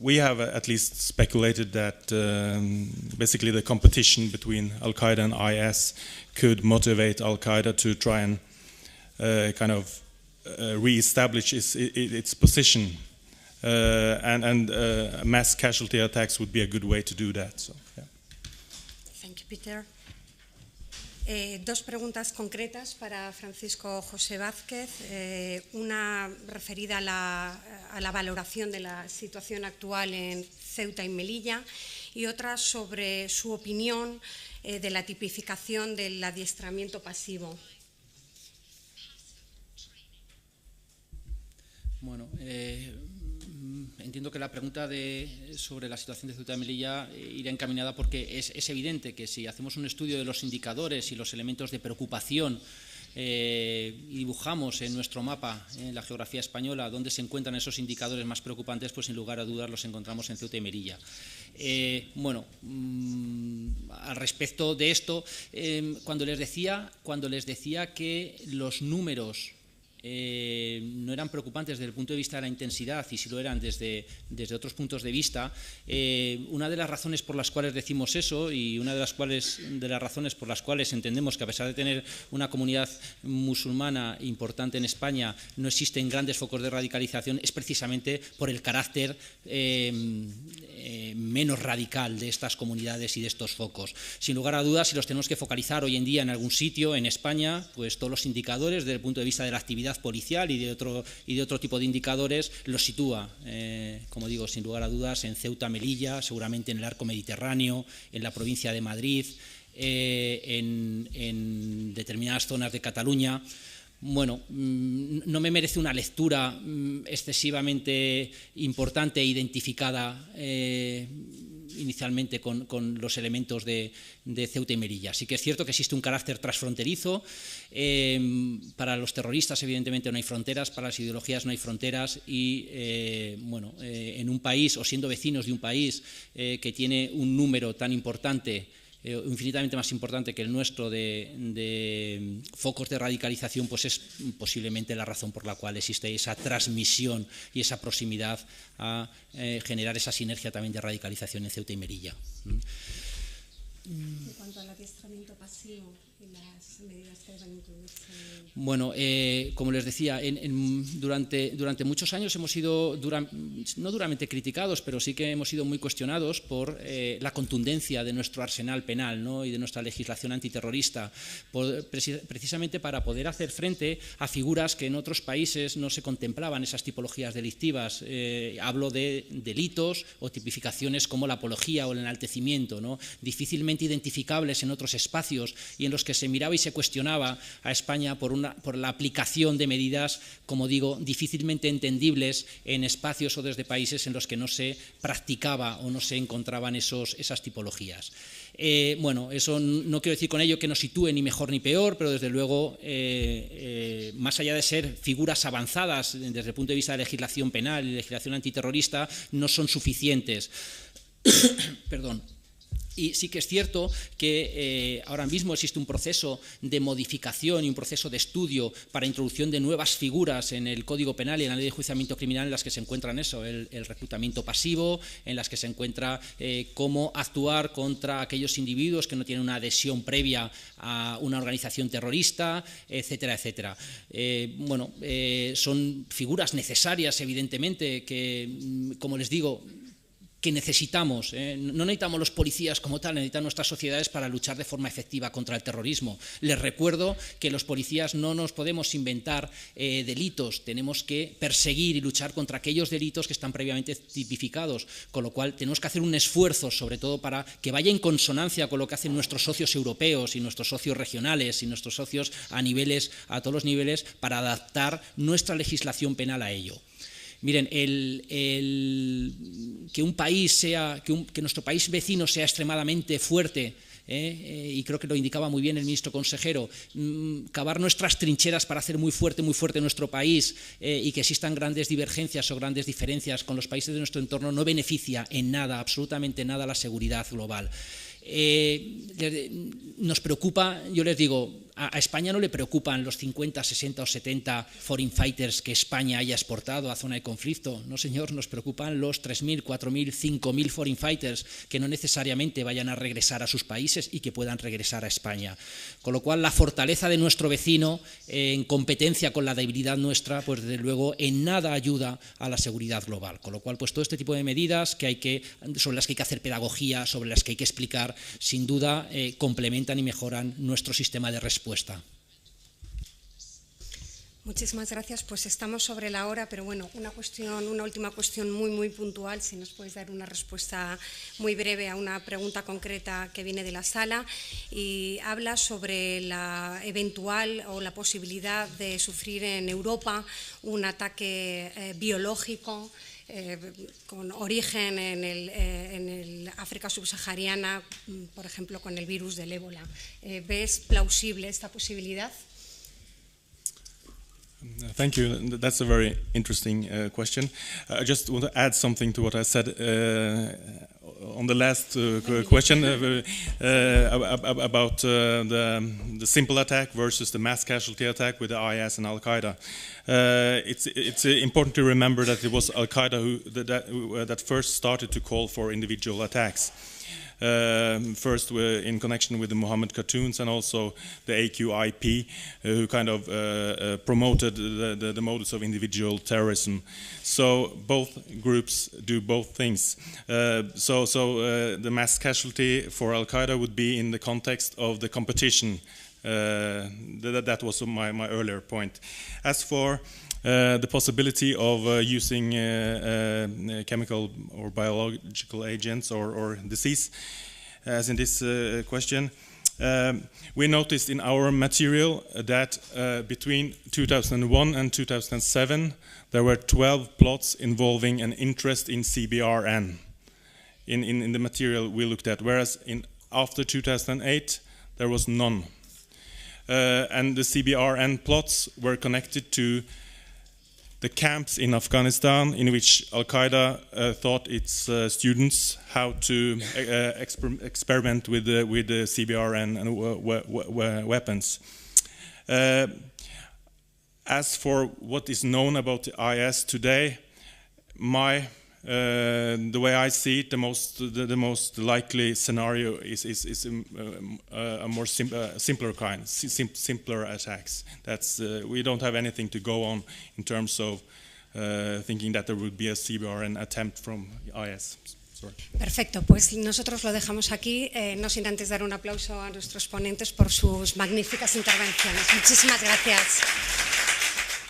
we have at least speculated that basically the competition between Al-Qaeda and IS could motivate Al-Qaeda to try and kind of re-establish its position, and mass casualty attacks would be a good way to do that. So, yeah. Thank you, Peter. Dos preguntas concretas para Francisco José Vázquez, una referida a la valoración de la situación actual en Ceuta y Melilla y otra sobre su opinión de la tipificación del adiestramiento pasivo. Bueno, entiendo que la pregunta sobre la situación de Ceuta y Melilla irá encaminada porque es evidente que si hacemos un estudio de los indicadores y los elementos de preocupación y dibujamos en nuestro mapa, en la geografía española, dónde se encuentran esos indicadores más preocupantes, pues sin lugar a dudas los encontramos en Ceuta y Melilla. Bueno, al respecto de esto, cuando les decía que los números no eran preocupantes desde el punto de vista de la intensidad y si lo eran desde otros puntos de vista, una de las razones por las cuales decimos eso y una de las razones por las cuales entendemos que a pesar de tener una comunidad musulmana importante en España no existen grandes focos de radicalización es precisamente por el carácter menos radical de estas comunidades y de estos focos. Sin lugar a dudas, si los tenemos que focalizar hoy en día en algún sitio en España, pues todos los indicadores desde el punto de vista de la actividad actividad policial y de otro tipo de indicadores, los sitúa, como digo, sin lugar a dudas, en Ceuta, Melilla, seguramente en el arco mediterráneo, en la provincia de Madrid, en determinadas zonas de Cataluña. Bueno, no me merece una lectura excesivamente importante e identificada inicialmente con los elementos de Ceuta y Melilla. Sí que es cierto que existe un carácter transfronterizo. Para los terroristas, evidentemente, no hay fronteras, para las ideologías no hay fronteras y, en un país, o siendo vecinos de un país que tiene un número tan importante, infinitamente más importante que el nuestro de focos de radicalización, pues es posiblemente la razón por la cual existe esa transmisión y esa proximidad a generar esa sinergia también de radicalización en Ceuta y Melilla. En cuanto al adiestramiento pasivo y las medidas que deben incluirse. Bueno, como les decía, durante muchos años hemos sido, no duramente criticados, pero sí que hemos sido muy cuestionados por la contundencia de nuestro arsenal penal, ¿no? Y de nuestra legislación antiterrorista, precisamente para poder hacer frente a figuras que en otros países no se contemplaban, esas tipologías delictivas. Hablo de delitos o tipificaciones como la apología o el enaltecimiento, ¿no? Difícilmente identificables en otros espacios y en los que se miraba y se cuestionaba a España por la aplicación de medidas, como digo, difícilmente entendibles en espacios o desde países en los que no se practicaba o no se encontraban esas tipologías. Bueno, eso no quiero decir con ello que nos sitúe ni mejor ni peor, pero desde luego, más allá de ser figuras avanzadas desde el punto de vista de legislación penal y legislación antiterrorista, no son suficientes. Perdón. Y sí que es cierto que ahora mismo existe un proceso de modificación y un proceso de estudio para introducción de nuevas figuras en el Código Penal y en la Ley de Enjuiciamiento Criminal, en las que se encuentran el reclutamiento pasivo, en las que se encuentra cómo actuar contra aquellos individuos que no tienen una adhesión previa a una organización terrorista, etcétera, etcétera. Son figuras necesarias, evidentemente, que, como les digo, que necesitamos. No necesitamos los policías como tal, necesitan nuestras sociedades para luchar de forma efectiva contra el terrorismo. Les recuerdo que los policías no nos podemos inventar delitos, tenemos que perseguir y luchar contra aquellos delitos que están previamente tipificados, con lo cual tenemos que hacer un esfuerzo, sobre todo para que vaya en consonancia con lo que hacen nuestros socios europeos y nuestros socios regionales y nuestros socios a todos los niveles, para adaptar nuestra legislación penal a ello. Miren, que un país que nuestro país vecino sea extremadamente fuerte, y creo que lo indicaba muy bien el ministro consejero, cavar nuestras trincheras para hacer muy fuerte nuestro país, y que existan grandes divergencias o grandes diferencias con los países de nuestro entorno, no beneficia en nada, absolutamente nada, la seguridad global. Nos preocupa, yo les digo, a España no le preocupan los 50, 60 o 70 foreign fighters que España haya exportado a zona de conflicto. No, señor, nos preocupan los 3.000, 4.000, 5.000 foreign fighters que no necesariamente vayan a regresar a sus países y que puedan regresar a España. Con lo cual, la fortaleza de nuestro vecino en competencia con la debilidad nuestra, pues desde luego en nada ayuda a la seguridad global. Con lo cual, pues todo este tipo de medidas sobre las que hay que hacer pedagogía, sobre las que hay que explicar, sin duda complementan y mejoran nuestro sistema de respuesta. Muchísimas gracias. Pues estamos sobre la hora, pero bueno, una última cuestión muy puntual, si nos puedes dar una respuesta muy breve a una pregunta concreta que viene de la sala, y habla sobre la eventual o la posibilidad de sufrir en Europa un ataque biológico con origen en el África subsahariana, por ejemplo, con el virus del ébola. ¿Ves plausible esta posibilidad? Thank you. That's a very interesting question. I just want to add something to what I said on the last question about the simple attack versus the mass casualty attack with the IS and Al-Qaeda. It's important to remember that it was Al-Qaeda that first started to call for individual attacks. First in connection with the Mohammed cartoons and also the AQIP, who kind of promoted the modus of individual terrorism. So both groups do both things. The mass casualty for Al-Qaeda would be in the context of the competition That was my earlier point. As for the possibility of using chemical or biological agents or disease, as in this question, we noticed in our material that between 2001 and 2007 there were 12 plots involving an interest in CBRN in the material we looked at, whereas after 2008 there was none. And the CBRN plots were connected to the camps in Afghanistan in which Al-Qaeda taught its students how to experiment with the CBRN and weapons. As for what is known about the IS today, the way I see it, the most likely scenario is a more simpler kind, simpler attacks. That's we don't have anything to go on in terms of thinking that there would be a CBRN attempt from IS. Sorry. Perfecto, pues nosotros lo dejamos aquí, no sin antes dar un aplauso a nuestros ponentes por sus magníficas intervenciones. Muchísimas gracias.